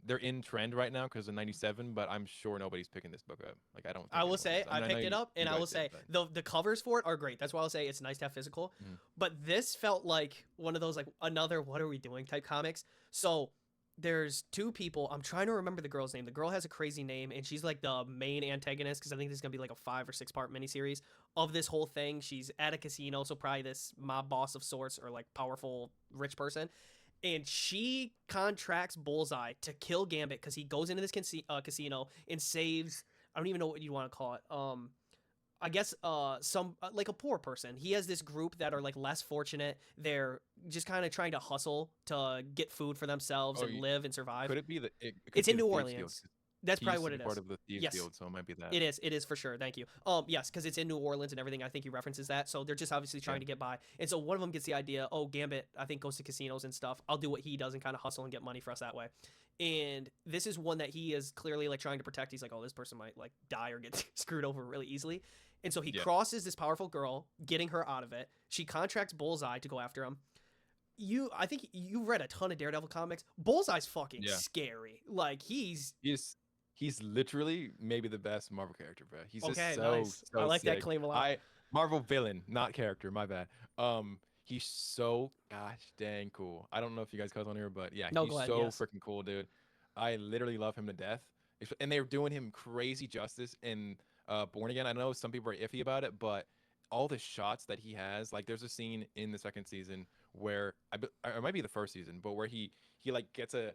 they're in trend right now because of '97, but I'm sure nobody's picking this book up. Like I don't think I will anyone say is. I mean, know picked it up, you and I guys will did, say but- the covers for it are great. That's why I'll say it's nice to have physical. Mhm. But this felt like one of those like another what are we doing type comics. So there's two people. I'm trying to remember the girl's name. The girl has a crazy name, and she's like the main antagonist because I think this is gonna be like a 5 or 6 part miniseries of this whole thing. She's at a casino, so probably this mob boss of sorts or like powerful rich person. And she contracts Bullseye to kill Gambit because he goes into this casino and saves. I don't even know what you want to call it. I guess some like a poor person. He has this group that are like less fortunate. They're just kind of trying to hustle to get food for themselves Oh, and live and survive. Could it be could It's be in the New Thieves Guild, Orleans. 'cause That's he probably used what to it be is. part of the Thieves Yes. Guild, so it might be that. It is for sure. Thank you. Yes, because it's in New Orleans and everything. I think he references that. So they're just obviously trying Yeah. to get by. And so one of them gets the idea. Oh, Gambit, I think goes to casinos and stuff. I'll do what he does and kind of hustle and get money for us that way. And this is one that he is clearly like trying to protect. He's like, oh, this person might like die or get screwed over really easily. And so he Yeah. crosses this powerful girl, getting her out of it. She contracts Bullseye to go after him. I think you read a ton of Daredevil comics. Bullseye's fucking Yeah. scary. Like He's literally maybe the best Marvel character, bro. He's okay. just so Nice. so I like that sick. claim a lot. Marvel villain, not character. My bad. He's so gosh dang cool. I don't know if you guys caught on here, but yeah, No, he's go ahead, so yes. freaking cool, dude. I literally love him to death. And they're doing him crazy justice in Born Again. I know some people are iffy about it, but all the shots that he has, like there's a scene in the second season where or it might be the first season, but where he like gets a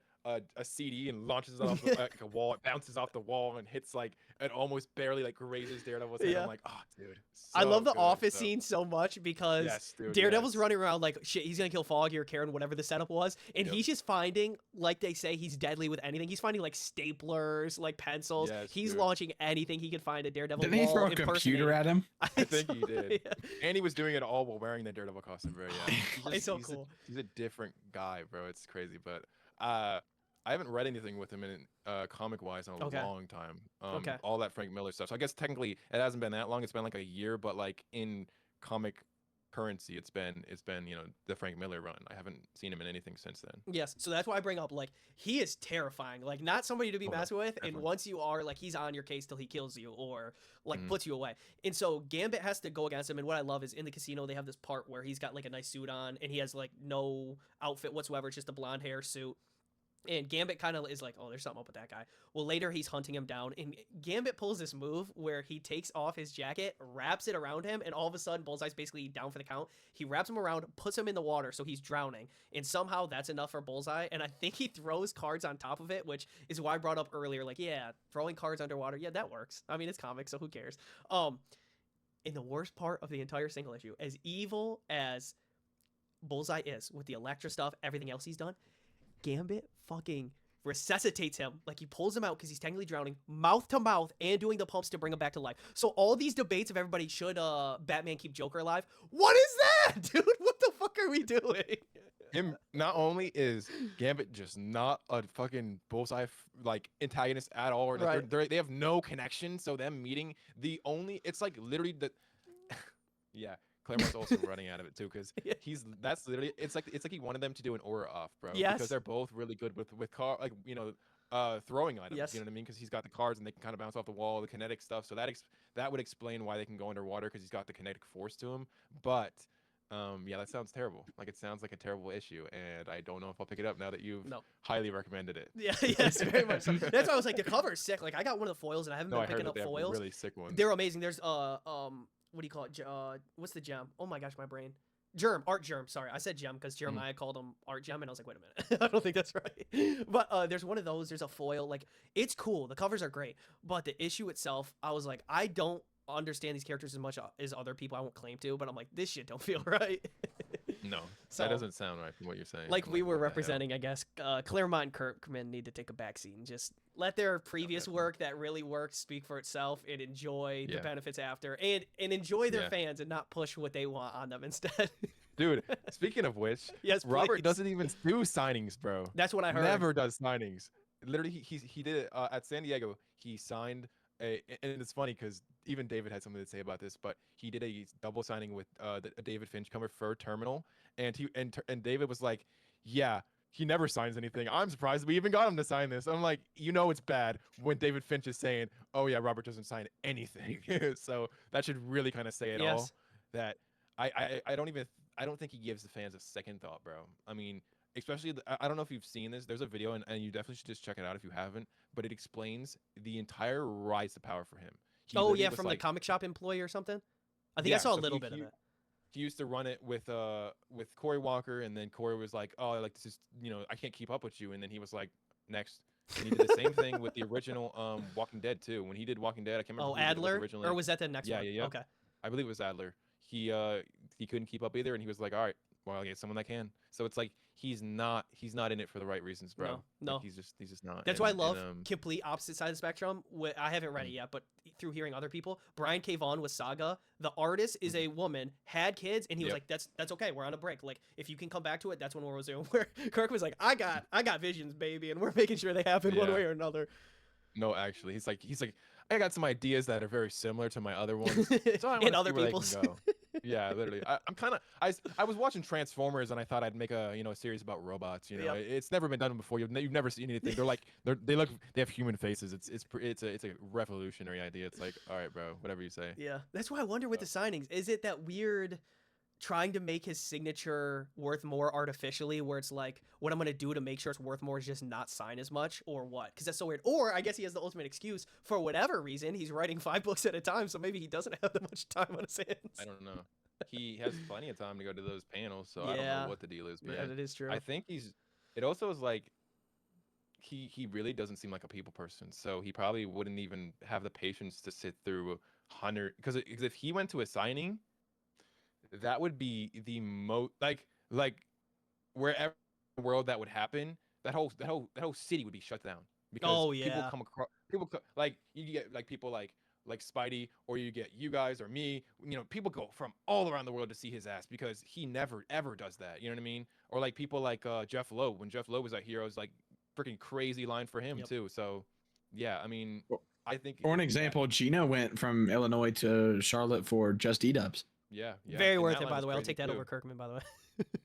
CD and launches it off like a wall. It bounces off the wall and hits like it almost barely like grazes Daredevil's head. Yeah. I'm like, oh, dude. I love so the good." office So- scene so much because Yes, dude, Daredevil's yes. running around like shit. He's gonna kill Foggy or Karen, whatever the setup was, and Yep. he's just finding, like they say, he's deadly with anything. He's finding like staplers, like pencils. Yes, He's dude. launching anything he can find. A Daredevil Didn't he wall throw a computer impersonating. at him? I think he so, did. yeah. And he was doing it all while wearing the Daredevil costume, bro. Yeah. It's so he's cool. he's a different guy, bro. It's crazy, but I haven't read anything with him in comic wise in a Okay. long time. Okay. All that Frank Miller stuff. So I guess technically it hasn't been that long. It's been like a year, but like in comic currency, it's been the Frank Miller run. I haven't seen him in anything since then. Yes, so that's why I bring up like he is terrifying, like not somebody to be Oh, messed with. And definitely. once you are like, he's on your case till he kills you or like Mhm. puts you away. And so Gambit has to go against him. And what I love is in the casino they have this part where he's got like a nice suit on and he has like no outfit whatsoever, it's just a blonde hair suit. And Gambit kind of is like, oh, there's something up with that guy. Well, later he's hunting him down, and Gambit pulls this move where he takes off his jacket, wraps it around him, and all of a sudden Bullseye's basically down for the count. He wraps him around, puts him in the water, so he's drowning, and somehow that's enough for Bullseye. And I think he throws cards on top of it, which is why I brought up earlier, like, yeah, throwing cards underwater, yeah, that works. I mean, it's comics, so who cares? And the worst part of the entire single issue, as evil as Bullseye is with the Electra stuff, everything else he's done. Gambit fucking resuscitates him, like he pulls him out because he's technically drowning, mouth to mouth, and doing the pumps to bring him back to life. So all these debates of everybody should Batman keep Joker alive. What is that, dude? What the fuck are we doing? Him, not only is Gambit just not a fucking Bullseye like antagonist at all, or like Right. they have no connection. So them meeting, it's like literally the yeah. Claremont's also running out of it too, because Yeah. that's literally it's like he wanted them to do an aura off, bro. Yes. Because they're both really good with car, like, you know, throwing items. Yes. You know what I mean? Because he's got the cards and they can kind of bounce off the wall, the kinetic stuff. So that would explain why they can go underwater, because he's got the kinetic force to him. But yeah, that sounds terrible. Like, it sounds like a terrible issue, and I don't know if I'll pick it up now that you've highly recommended it. Yeah, yes, very much so. That's why I was like, the cover's sick. Like, I got one of the foils, and I haven't No, been I heard picking that up they have foils. really sick ones. They're amazing. There's what do you call it? What's the gem? Oh my gosh, my brain. Art Germ. Sorry, I said gem because Jeremiah called him Art Gem, and I was like, wait a minute, I don't think that's right. But there's one of those. There's a foil. Like, it's cool. The covers are great, but the issue itself, I was like, I don't understand these characters as much as other people. I won't claim to, but I'm like, this shit don't feel right. No, So, that doesn't sound right from what you're saying. like I'm we were what the hell? representing, I guess, Claremont and Kirkman need to take a backseat and just let their previous Definitely. work that really worked speak for itself, and enjoy the Yeah. benefits after, and enjoy their Yeah. fans, and not push what they want on them instead. Dude, speaking of which, Yes, Robert please. doesn't even do signings, bro. That's what I heard. Never does signings. Literally, he did it at San Diego. He signed and it's funny because even David had something to say about this, but he did a double signing with a David Finch cover for Terminal, and David was like, yeah, he never signs anything. I'm surprised we even got him to sign this. I'm like, you know, it's bad when David Finch is saying, oh yeah, Robert doesn't sign anything. So that should really kind of say it all. That I don't think he gives the fans a second thought, bro. I mean, especially I don't know if you've seen this. There's a video, and you definitely should just check it out if you haven't. But it explains the entire rise to power for him. He Oh literally yeah, was from like, the comic shop employee or something. I think I Yeah, saw a so little he- bit of he- it. he used to run it with Corey Walker, and then Corey was like, oh, like, this is, you know, I can't keep up with you, and then he was like, next. And he did the same thing with the original Walking Dead too. When he did Walking Dead, I can't remember. Oh, who he did it with Adler, originally. or was that the next Yeah, one? yeah, yeah. Okay. I believe it was Adler. He couldn't keep up either, and he was like, all right, well, I'll get someone that can. So it's like he's not in it for the right reasons, bro. No. Like, he's just not. That's why I And- love and, complete opposite side of the spectrum. I haven't read it yet, but through hearing other people, Brian K. Vaughan with Saga, the artist is a woman, had kids, and he was Yep. like, "That's okay. We're on a break. Like, if you can come back to it, that's when we'll resume." Where Kirk was like, "I got visions, baby, and we're making sure they happen one Yeah. way or another." No, actually, he's like, I got some ideas that are very similar to my other ones. So I And wanna other see where they people's. can go. Yeah, literally. I'm kind of. I was watching Transformers, and I thought I'd make a series about robots. You know, Yep. it's never been done before. You've never seen anything. They have human faces. It's a revolutionary idea. It's like, all right, bro, whatever you say. Yeah, that's why I wonder with the signings. Is it that weird trying to make his signature worth more artificially, where it's like, what I'm gonna do to make sure it's worth more is just not sign as much, or what? Because that's so weird. Or I guess he has the ultimate excuse for whatever reason. He's writing 5 books at a time, so maybe he doesn't have that much time on his hands. I don't know. He has plenty of time to go to those panels, so I don't Yeah. know what the deal is. But Yeah, that is true. I think it also is like he really doesn't seem like a people person, so he probably wouldn't even have the patience to sit through 100. Because if he went to a signing, that would be the most like wherever in the world that would happen, that whole city would be shut down because Oh, people yeah. come across like you get like people like Spidey, or you get you guys or me, you know, people go from all around the world to see his ass because he never ever does that, you know what I mean? Or like people like Jeff Lowe, when Jeff Lowe was at Heroes, like freaking crazy line for him Yep. too. So yeah, I mean, I think For an example, Gina went from Illinois to Charlotte for just E-dubs. yeah, Very and worth that it, line by was the way. I'll crazy take that too. over Kirkman, by the way.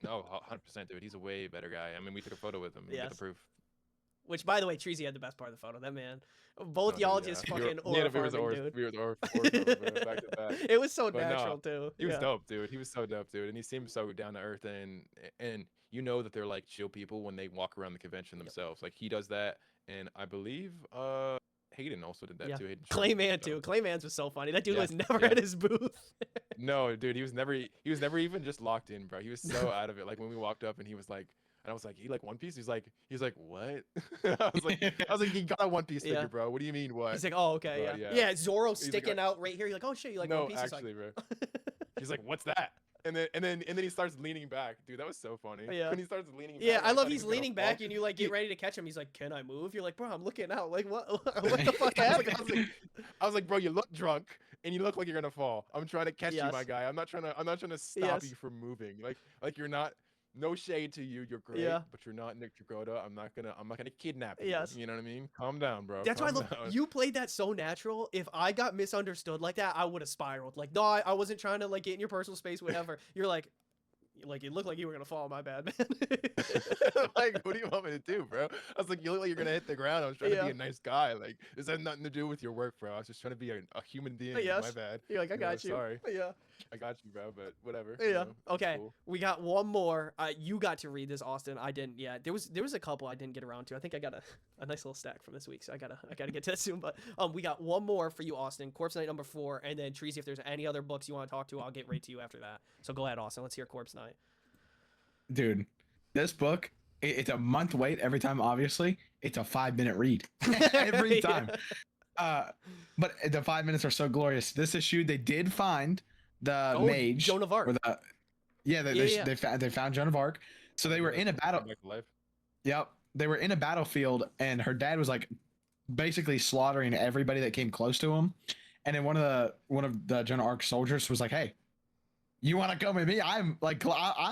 No, 100%, dude. He's a way better guy. I mean, we took a photo with him. And get Yes. the proof. Which, by the way, Treezy had the best part of the photo. That man, both Oh, y'all dude, just yeah. fucking We were aura farming, dude. We were back to back. It was so But no, natural too. He was Yeah. dope, dude. He was so dope, dude. And he seemed so down to earth, and you know that they're like chill people when they walk around the convention themselves. Like he does that, and I believe Hayden also did that Yeah. too. Hayden Sharp, Clayman so. too. Clayman's was so funny. That dude Yeah, was never yeah. at his booth. No, dude, he was never even just locked in, bro. He was so out of it. Like when we walked up and he was like, and I was like, "You like One Piece?" He's like, what? I was like, you got a One Piece Yeah. figure, bro. What do you mean, what? He's like, oh, okay, But yeah. yeah. Yeah, Zoro like, sticking out right here. You're like, oh shit, you like no, One Piece? He's actually, like, bro. He's like, what's that? and then he starts leaning back. Dude, that was so funny. Yeah. When he starts leaning Yeah, back, I love thought he he's was gonna leaning fall. back and you like get He- ready to catch him. He's like, "Can I move?" You're like, "Bro, I'm looking out. Like, what? What the fuck I was happened?" I was like, bro, you look drunk and you look like you're gonna fall. I'm trying to catch you, my Yes. guy. I'm not trying to stop Yes. you from moving. Like you're not. No shade to you. You're great, Yeah. but you're not Nick Jagoda. I'm not gonna kidnap you. Yes. You know what I mean? Calm down, bro. That's why I Calm love down. you played that so natural. If I got misunderstood like that, I would have spiraled. Like, no, I wasn't trying to like get in your personal space, whatever. You're like it looked like you were gonna fall. My bad, man. Like, what do you want me to do, bro? I was like, you look like you're gonna hit the ground. I was trying to be Yeah. a nice guy. Like, this has nothing to do with your work, bro. I was just trying to be a human being. Yes. My bad. You're like, I You know, got you. sorry. Yeah. I got you, bro. But whatever. Yeah. It's Okay. cool. We got one more. You got to read this, Austin. I didn't yet. There was a couple I didn't get around to. I think I got a nice little stack from this week, so I gotta get to that soon. But we got one more for you, Austin. Corpse Night number 4, and then Treezy. If there's any other books you want to talk to, I'll get right to you after that. So go ahead, Austin. Let's hear Corpse Night. Dude, this book, it's a month wait every time. Obviously, it's a 5-minute read every Yeah. time. But the 5 minutes are so glorious. This issue, they did find the mage, Joan of Arc. or the yeah, they found Joan of Arc. So they were in a battle. Come back to life. Yep, they were in a battlefield, and her dad was like basically slaughtering everybody that came close to him. And then one of the Joan of Arc soldiers was like, "Hey, you want to come with me? I'm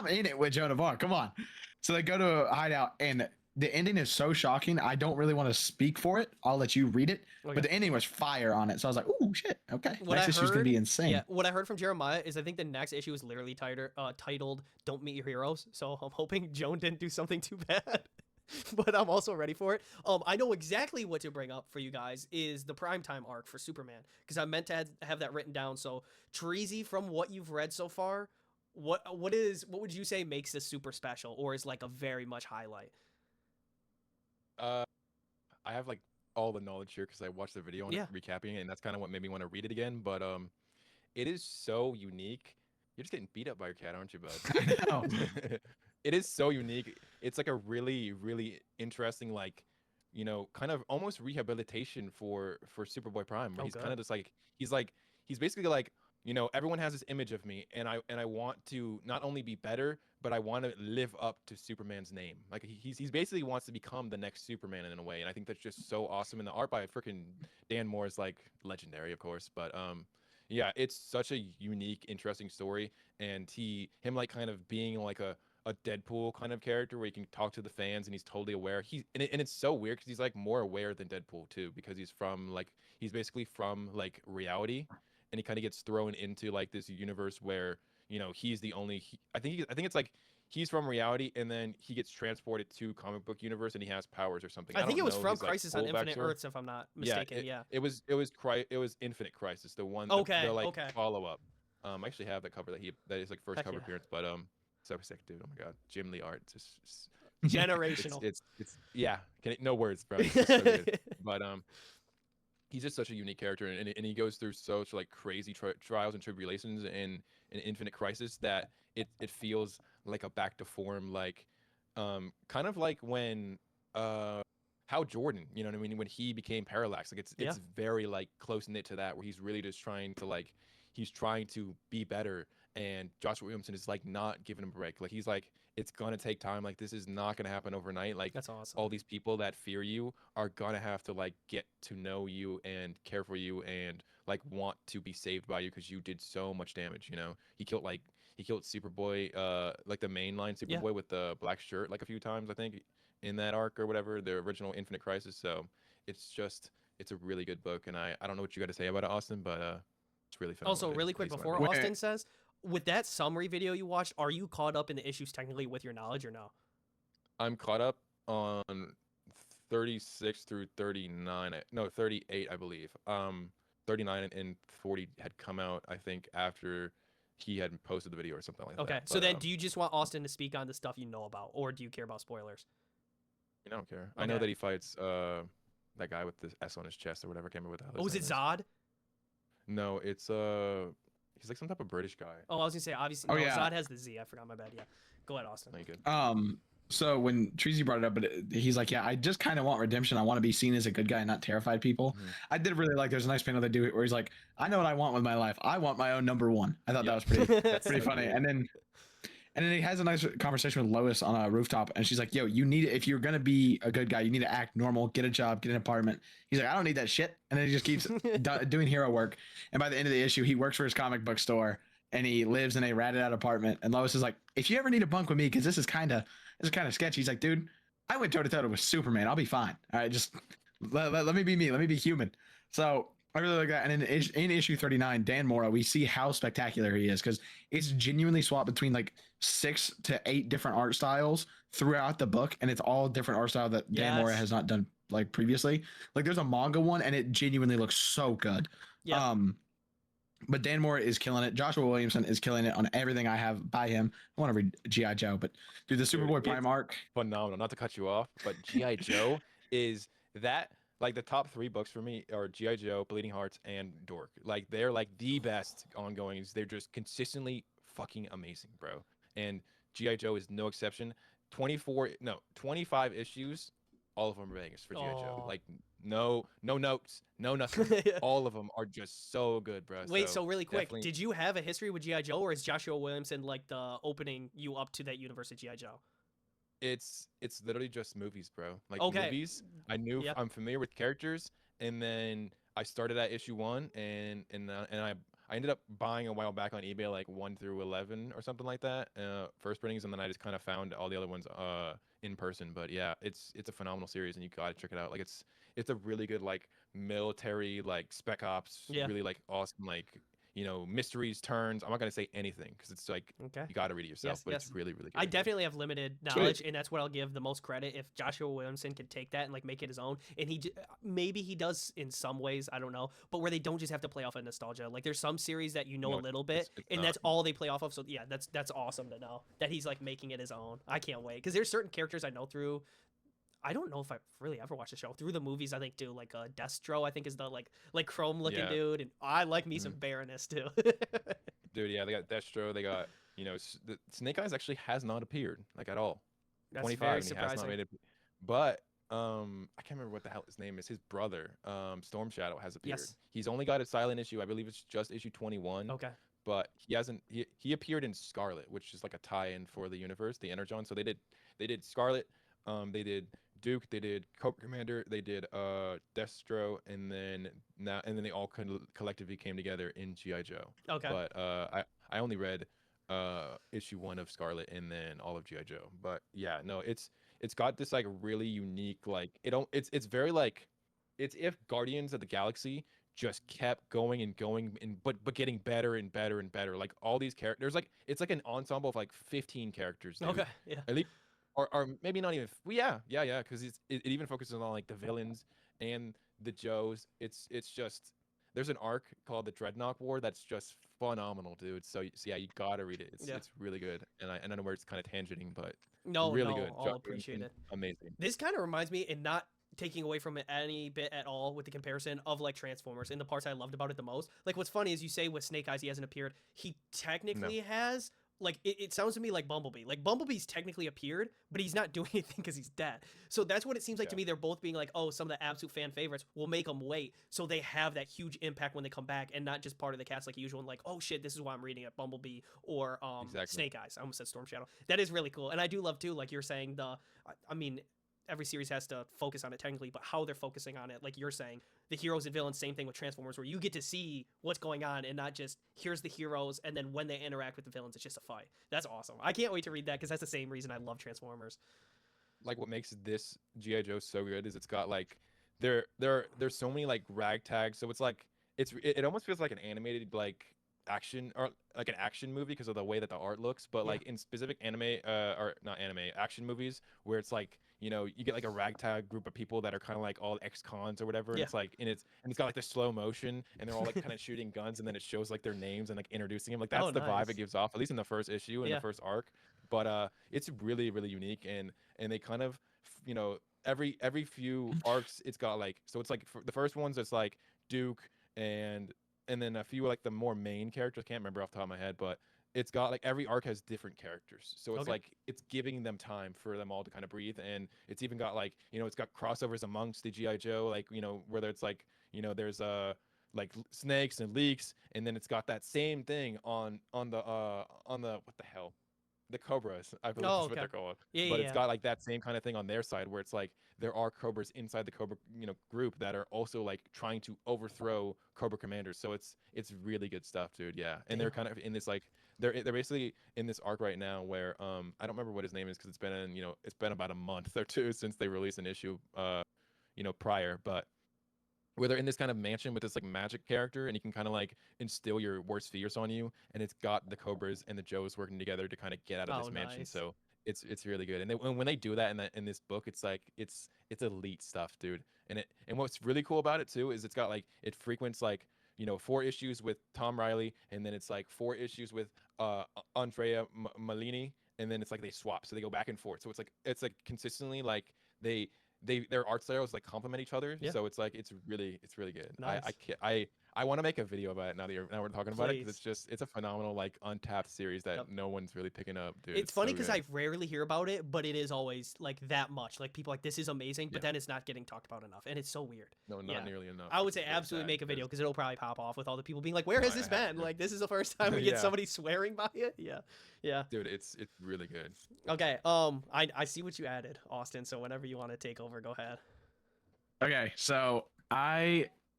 in it with Joan of Arc. Come on." So they go to a hideout, and the ending is so shocking. I don't really want to speak for it. I'll let you read it. Okay. But the ending was fire on it. So I was like, "Ooh, shit. Okay, What next I issue's gonna heard- be insane." Yeah, what I heard from Jeremiah is I think the next issue is literally titled "Don't Meet Your Heroes." So I'm hoping Joan didn't do something too bad, but I'm also ready for it. I know exactly what to bring up for you guys is the primetime arc for Superman, because I meant to have that written down. So Treezy, from what you've read so far, what would you say makes this super special, or is like a very much highlight? I have like all the knowledge here because I watched the video on it, recapping it, and that's kind of what made me want to read it again. But it is so unique. You're just getting beat up by your cat, aren't you, bud? I know. It is so unique. It's like a really, really interesting, like, you know, kind of almost rehabilitation for Superboy Prime, where he's kind of just like he's basically like, you know, everyone has this image of me, and I want to not only be better, but I want to live up to Superman's name. Like he's basically wants to become the next Superman in a way, and I think that's just so awesome. And the art by freaking Dan Moore is like legendary, of course, but yeah, it's such a unique, interesting story, and him like kind of being like a Deadpool kind of character where he can talk to the fans and he's totally aware. And it's so weird because he's like more aware than Deadpool too, because he's basically from like reality, and he kind of gets thrown into like this universe where, you know, he's the only I think it's like he's from reality, and then he gets transported to comic book universe and he has powers or something. I think don't it was know from his, like, Crisis on full Infinite backstory. Earths, if I'm not mistaken. Yeah. It was Infinite Crisis, the one Okay, the like okay. follow up. I actually have that cover that is like first Heck cover yeah. appearance, but so sick, dude. Oh my god, Jim Lee art, just Generational. it's yeah. No words, bro. It's just so good. But he's just such a unique character, and he goes through such like crazy trials and tribulations in Infinite Crisis that it feels like a back to form, like kind of like when Hal Jordan, you know what I mean, when he became Parallax. Like it's very like close knit to that, where he's really just trying to be better, and Josh Williamson is like not giving him a break. Like he's like, it's gonna take time. Like this is not gonna happen overnight. Like That's awesome. all these people that fear you are gonna have to like get to know you and care for you and like want to be saved by you because you did so much damage. You know, he killed Superboy, like the mainline Superboy with the black shirt like a few times, I think, in that arc or whatever, the original Infinite Crisis. So it's a really good book, and I don't know what you got to say about it, Austin, but it's really fun. Also, really quick before Austin says, with that summary video you watched, are you caught up in the issues technically with your knowledge or no? I'm caught up on 36 through 39. No, 38, I believe. 39 and 40 had come out, I think, after he had posted the video or something like that. Okay, so then do you just want Austin to speak on the stuff you know about, or do you care about spoilers? I don't care. I know that he fights that guy with the S on his chest or whatever. I can't remember what the hell his Oh, is it name Zod? No, it's he's like some type of British guy. Oh, I was gonna say obviously. Oh, no, yeah. Zod has the Z. I forgot. My bad. Yeah. Go ahead, Austin. No, you good. So when Treezy brought it up, he's like, "Yeah, I just kind of want redemption. I want to be seen as a good guy and not terrified people." Mhm. I did really like. There's a nice panel they do it where he's like, "I know what I want with my life. I want my own number one." I thought that Yep. was pretty That's pretty so funny. cool. And then he has a nice conversation with Lois on a rooftop, and she's like, "Yo, you need if you're gonna be a good guy, you need to act normal, get a job, get an apartment." He's like, "I don't need that shit," and then he just keeps doing hero work. And by the end of the issue, he works for his comic book store, and he lives in a ratted out apartment. And Lois is like, "If you ever need a bunk with me, because this is kind of sketchy." He's like, "Dude, I went toe to toe with Superman. I'll be fine. All right, just let me be me. Let me be human." So I really like that. And in issue 39, Dan Mora, we see how spectacular he is because it's genuinely swapped between like 6 to 8 different art styles throughout the book, and it's all different art style that Dan Mora Yes. has not done like previously. Like there's a manga one, and it genuinely looks so good. Yeah. But Dan Mora is killing it. Joshua Williamson is killing it on everything I have by him. I want to read GI Joe, but dude, the Dude, Superboy Prime it's arc. phenomenal. Not to cut you off, but GI Joe is that like the top 3 books for me are GI Joe, Bleeding Hearts, and Dork. Like they're like the best ongoings. They're just consistently fucking amazing, bro. And GI Joe is no exception. 25 issues, all of them are bangers for GI Joe. Oh. Like no notes, no nothing. All of them are just so good, bro. Wait, So so really quick, definitely, did you have a history with GI Joe, or is Joshua Williamson like the opening you up to that universe of GI Joe? it's literally just movies, bro. Like Okay. movies. Yeah. I'm familiar with characters, and then I started at issue 1, and I ended up buying a while back on eBay like 1 through 11 or something like that, first printings, and then I just kind of found all the other ones in person. But yeah, it's a phenomenal series, and you gotta check it out. Like it's a really good like military like spec ops, Yeah. really like awesome like mysteries, turns. I'm not gonna say anything because it's like Okay. you gotta read it yourself, Yes, but yes. it's really really good. I and good. definitely have limited Sweet. knowledge, and that's what I'll give the most credit. If Joshua Williamson can take that and like make it his own, and maybe he does in some ways, I don't know, but where they don't just have to play off of nostalgia. Like there's some series that you know No, a little bit, it's and not. that's all they play off of. So yeah, that's awesome to know that he's like making it his own. I can't wait because there's certain characters I know through. I don't know if I've really ever watched the show through the movies. I think too, like Destro. I think is the like chrome looking Yeah. dude, and I like me some Mhm. Baroness too. Dude, yeah, they got Destro. They got the Snake Eyes actually has not appeared like at all. That's 25 very and he has not surprising. made it. But I can't remember what the hell his name is. His brother, Storm Shadow, has appeared. Yes. He's only got a silent issue. I believe it's just issue 21. Okay. But he hasn't. He appeared in Scarlet, which is like a tie-in for the universe, the Energon. So they did Scarlet. They did Duke. They did Cobra Commander. They did Destro, and then they all collectively came together in GI Joe. Okay. But I only read issue 1 of Scarlet and then all of GI Joe. But yeah, no, it's got this like really unique like it's very like it's if Guardians of the Galaxy just kept going and going and but getting better and better and better. Like all these characters, like it's like an ensemble of like 15 characters, dude. Okay. Yeah. At least, or maybe not even. Well, yeah, because it even focuses on like the villains and the Joes. It's just there's an arc called the Dreadnought War that's just phenomenal, dude. So yeah, you gotta read it. Yeah. It's really good, and I know where it's kind of tangenting, but No, really no, good. I'll Josh appreciate Williamson, it. amazing. This kind of reminds me, and not taking away from it any bit at all with the comparison of like Transformers and the parts I loved about it the most. Like what's funny is you say with Snake Eyes he hasn't appeared. He technically has. Like it sounds to me like Bumblebee. Like Bumblebee's technically appeared, but he's not doing anything because he's dead. So that's what it seems like to Yeah. me. They're both being like, oh, some of the absolute fan favorites. We'll make them wait, so they have that huge impact when they come back, and not just part of the cast like usual. And like, oh shit, this is why I'm reading it. Bumblebee or Exactly. Snake Eyes. I almost said Storm Shadow. That is really cool, and I do love too. Like you're saying, I mean, every series has to focus on it technically, but how they're focusing on it, like you're saying, the heroes and villains, same thing with Transformers, where you get to see what's going on and not just here's the heroes and then when they interact with the villains, it's just a fight. That's awesome. I can't wait to read that because that's the same reason I love Transformers. Like what makes this GI Joe so good is it's got like there's so many like ragtags, so it's like it almost feels like an animated like action or like an action movie because of the way that the art looks, but Yeah. like in specific anime or not anime action movies where it's like you get like a ragtag group of people that are kind of like all ex-cons or whatever, and Yeah. it's like it's got like the slow motion and they're all like kind of shooting guns, and then it shows like their names and like introducing them, like that's Oh, the vibe nice. it gives off, at least in the first issue and Yeah. the first arc. But it's really really unique, and they kind of every few arcs it's got like, so it's like for the first ones it's like Duke and then a few like the more main characters, can't remember off the top of my head, but it's got like every arc has different characters, so it's Okay. like it's giving them time for them all to kind of breathe. And it's even got like, it's got crossovers amongst the GI Joe, like, whether it's like, there's like snakes and leaks, and then it's got that same thing on the what the hell, the cobras, I believe Oh, is what okay. they're called. Yeah, But yeah, it's yeah. got like that same kind of thing on their side, where it's like there are cobras inside the cobra group that are also like trying to overthrow cobra commanders. So it's really good stuff, dude. Yeah. And they're Damn. kind of in this like they're basically in this arc right now where I don't remember what his name is, because it's been about a month or two since they released an issue prior. But where they're in this kind of mansion with this like magic character, and you can kind of like instill your worst fears on you, and it's got the Cobras and the Joes working together to kind of get out of Oh, this mansion. nice. So it's really good. And when they do that in this book, it's like it's elite stuff, dude. And what's really cool about it too is it's got like it frequents like 4 issues with Tom Riley, and then it's like 4 issues with Andrea Malini, and then it's like they swap, so they go back and forth. So it's like consistently like they their art styles like complement each other. Yeah. So it's like it's really good. Nice. I want to make a video about it now that now we're talking about it, because Please. it's a phenomenal like untapped series that Yep. no one's really picking up, dude. It's funny so because good. I rarely hear about it, but it is always like that much. Like people like this is amazing, but Yeah. then it's not getting talked about enough, and it's so weird. No, not Yeah. nearly enough. I would It's say very absolutely sad make a video because- because it'll probably pop off with all the people being like, "Where No, has I this have been?" to. Like this is the first time we get Yeah. somebody swearing by it. Yeah, yeah. Dude, it's really good. Okay. I see what you added, Austin. So whenever you want to take over, go ahead. Okay, so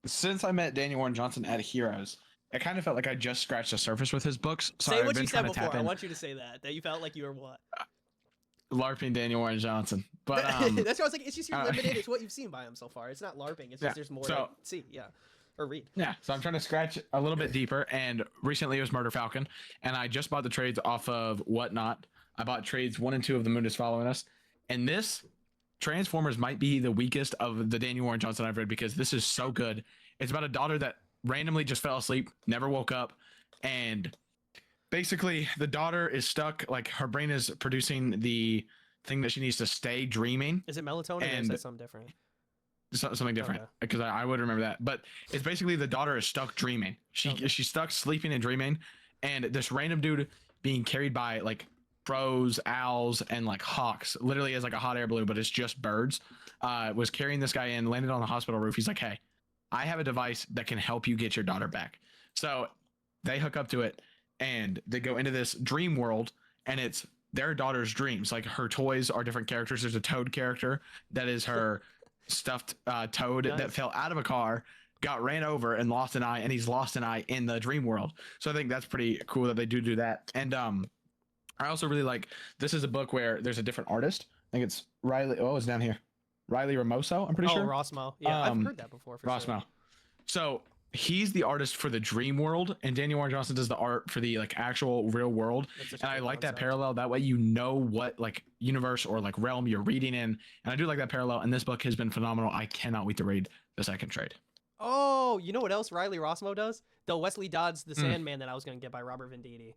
since I met Daniel Warren Johnson at Heroes, I kind of felt like I just scratched the surface with his books. So Say I've what been you said trying to before. tap I in want you to say that you felt like you were what? LARPing Daniel Warren Johnson. But That's what I was like. It's just you're uh, limited. It's what you've seen by him so far. It's not LARPing. It's just Yeah, there's more so- to see. Yeah, or read. yeah, so I'm trying to scratch a little bit deeper. And recently it was Murder Falcon, and I just bought the trades off of Whatnot. I bought trades 1 and 2 of The Moon is Following Us, and this Transformers might be the weakest of the Daniel Warren Johnson I've read, because this is so good. It's about a daughter that randomly just fell asleep, never woke up, and basically the daughter is stuck. Like her brain is producing the thing that she needs to stay dreaming. Is it melatonin or is And- that something different? Something different, Okay. because I would remember that. But it's basically the daughter is stuck dreaming. Okay. She's stuck sleeping and dreaming, and this random dude being carried by like crows, owls, and like hawks, literally as like a hot air balloon, but it's just birds. Was carrying this guy in, landed on the hospital roof. He's like, "Hey, I have a device that can help you get your daughter back." So they hook up to it, and they go into this dream world, and it's their daughter's dreams. Like her toys are different characters. There's a toad character that is her stuffed toad Nice. that fell out of a car, got ran over, and lost an eye, and he's lost an eye in the dream world. So I think that's pretty cool that they do that. And I also really like, this is a book where there's a different artist. I think it's Riley. Oh, it's down here. Riley Ramoso, I'm pretty sure. Rossmo. Yeah, I've Um, heard that before. For Ross sure. Mao. So he's the artist for the dream world, and Daniel Warren Johnson does the art for the like actual real world. That's such a And I cool like that concept. parallel. That way you know what like universe or like realm you're reading in. And I do like that parallel. And this book has been phenomenal. I cannot wait to read the second trade. Oh, you know what else Riley Rossmo does? The Wesley Dodds The Mm. Sandman that I was gonna get by Robert Venditti,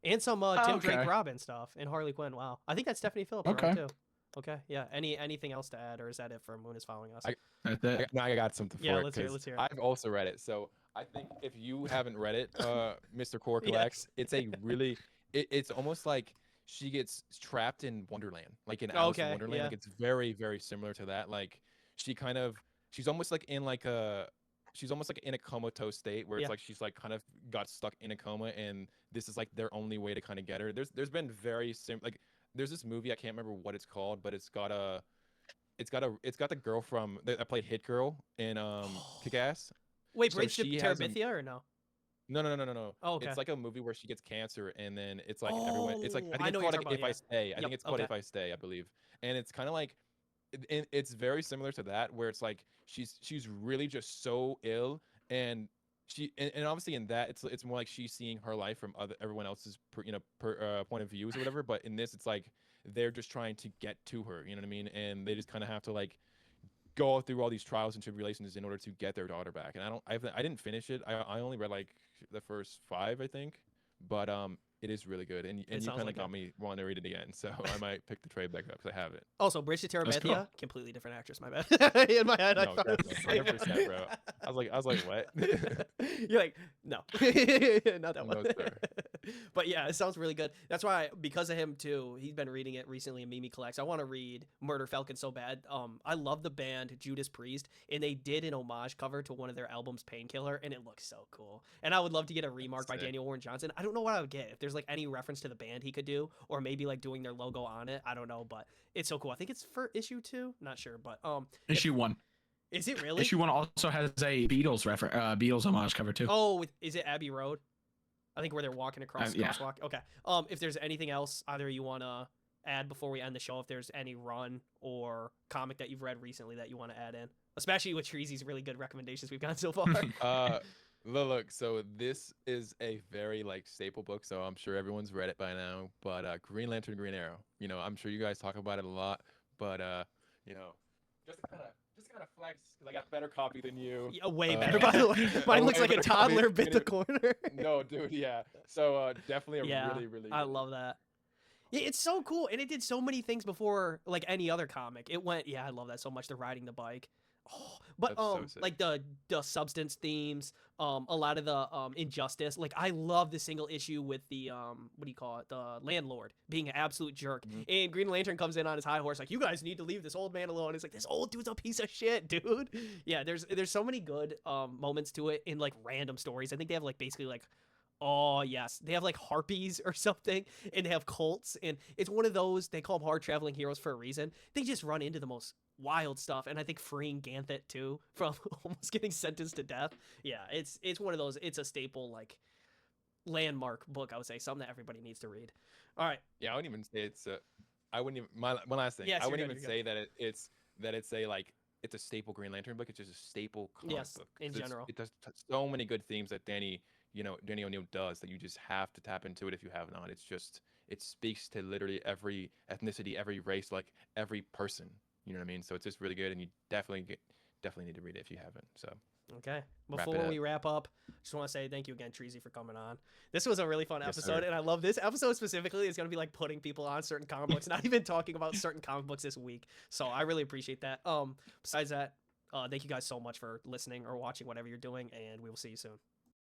and some Oh, Tim okay. Drake Robin stuff and Harley Quinn. Wow, I think that's Stephanie Phillips Okay. right, too. Okay, yeah. Anything else to add, or is that it for Moon is Following Us? That's it. Now I got something for Yeah, it. let's hear it, 'cause let's hear it. I've also read it. So I think if you haven't read it, Mr. Core Yeah. Collects, it's a really, it's almost like she gets trapped in Wonderland, like in Alice in Okay, Wonderland. yeah. Like it's very, very similar to that. Like she's almost like in like a, she's almost like in a comatose state where Yeah. it's like she's like kind of got stuck in a coma, and this is like their only way to kind of get her. There's been very like there's this movie, I can't remember what it's called, but it's got the girl from that played Hit Girl in Kick-Ass. Wait, so Bridge to she has a- Terabithia or no? No. Oh, okay. It's like a movie where she gets cancer, and then it's like everyone. It's like Oh, I I think it's know what called you're like talking If about, I yeah. Stay. I Yep, think it's called okay. If I Stay, I believe. And it's kind of like, it's very similar to that, where it's like she's really just so ill, and and obviously in that it's more like she's seeing her life from everyone else's point of views or whatever. But in this, it's like they're just trying to get to her. You know what I mean? And they just kind of have to like go through all these trials and tribulations in order to get their daughter back. And I didn't finish it. I only read like the first 5, I think. But it is really good, and you sounds kind of like got it. me wanting to read it again. So I might pick the trade back up because I have it. Also, Bridge to That's Terabithia, cool. completely different actress. My bad. In my head, I No, thought it was the definitely, same. 100%, bro. I was like, what? You're like, no, not that No, one. sir. But yeah, it sounds really good. That's why, because of him too, he's been reading it recently in Mimi Collects. I want to read Murder Falcon so bad. I love the band Judas Priest, and they did an homage cover to one of their albums, Painkiller, and it looks so cool. And I would love to get a remark by sick. Daniel Warren Johnson. I don't know what I would get, if there's like any reference to the band he could do, or maybe like doing their logo on it. I don't know, but it's so cool. I think it's for issue 2, not sure, but Issue 1. is it really? Issue 1 also has a Beatles homage cover too. Oh, is it Abbey Road? I think where they're walking across the Yeah. crosswalk. Okay. If there's anything else either you want to add before we end the show, if there's any run or comic that you've read recently that you want to add in, especially with Treezy's really good recommendations we've gotten so far. Look, so this is a very like staple book, so I'm sure everyone's read it by now. But Green Lantern, Green Arrow. You know, I'm sure you guys talk about it a lot, but you know, just kind of flex because I got a better copy than you. Yeah, way better, by the way. Mine looks way like a better copy. toddler bit the corner. No, dude, yeah. So definitely a really, really. I good love that. Yeah, it's so cool, and it did so many things before like any other comic. It went, yeah, I love that so much. The riding the bike, but That's so sick. like the substance themes, a lot of the injustice. Like I love the single issue with the what do you call it? The landlord being an absolute jerk, and Green Lantern comes in on his high horse like, you guys need to leave this old man alone. It's like, this old dude's a piece of shit, dude. Yeah, there's so many good moments to it in like random stories. I think they have like basically like, oh yes, they have like harpies or something, and they have cults, and it's one of those, they call them hard traveling heroes for a reason. They just run into the most wild stuff, and I think freeing Ganthet too from almost getting sentenced to death. Yeah, it's one of those. It's a staple like landmark book, I would say, something that everybody needs to read. All right. Yeah, I wouldn't even say it's a. I wouldn't even. One last thing. Yes, I you're wouldn't good, even you're say that it's a like it's a staple Green Lantern book. It's just a staple comic Yes, book. in 'Cause general. it does so many good themes that Danny O'Neill does that you just have to tap into it if you have not. It's just it speaks to literally every ethnicity, every race, like every person. You know what I mean? So it's just really good, and you definitely need to read it if you haven't. So. Okay. Wrap it Before up. we wrap up, just want to say thank you again, Treezy, for coming on. This was a really fun Yes, episode, sir. and I love this episode specifically. It's going to be like putting people on certain comic books, not even talking about certain comic books this week. So I really appreciate that. Besides that, thank you guys so much for listening or watching, whatever you're doing, and we will see you soon.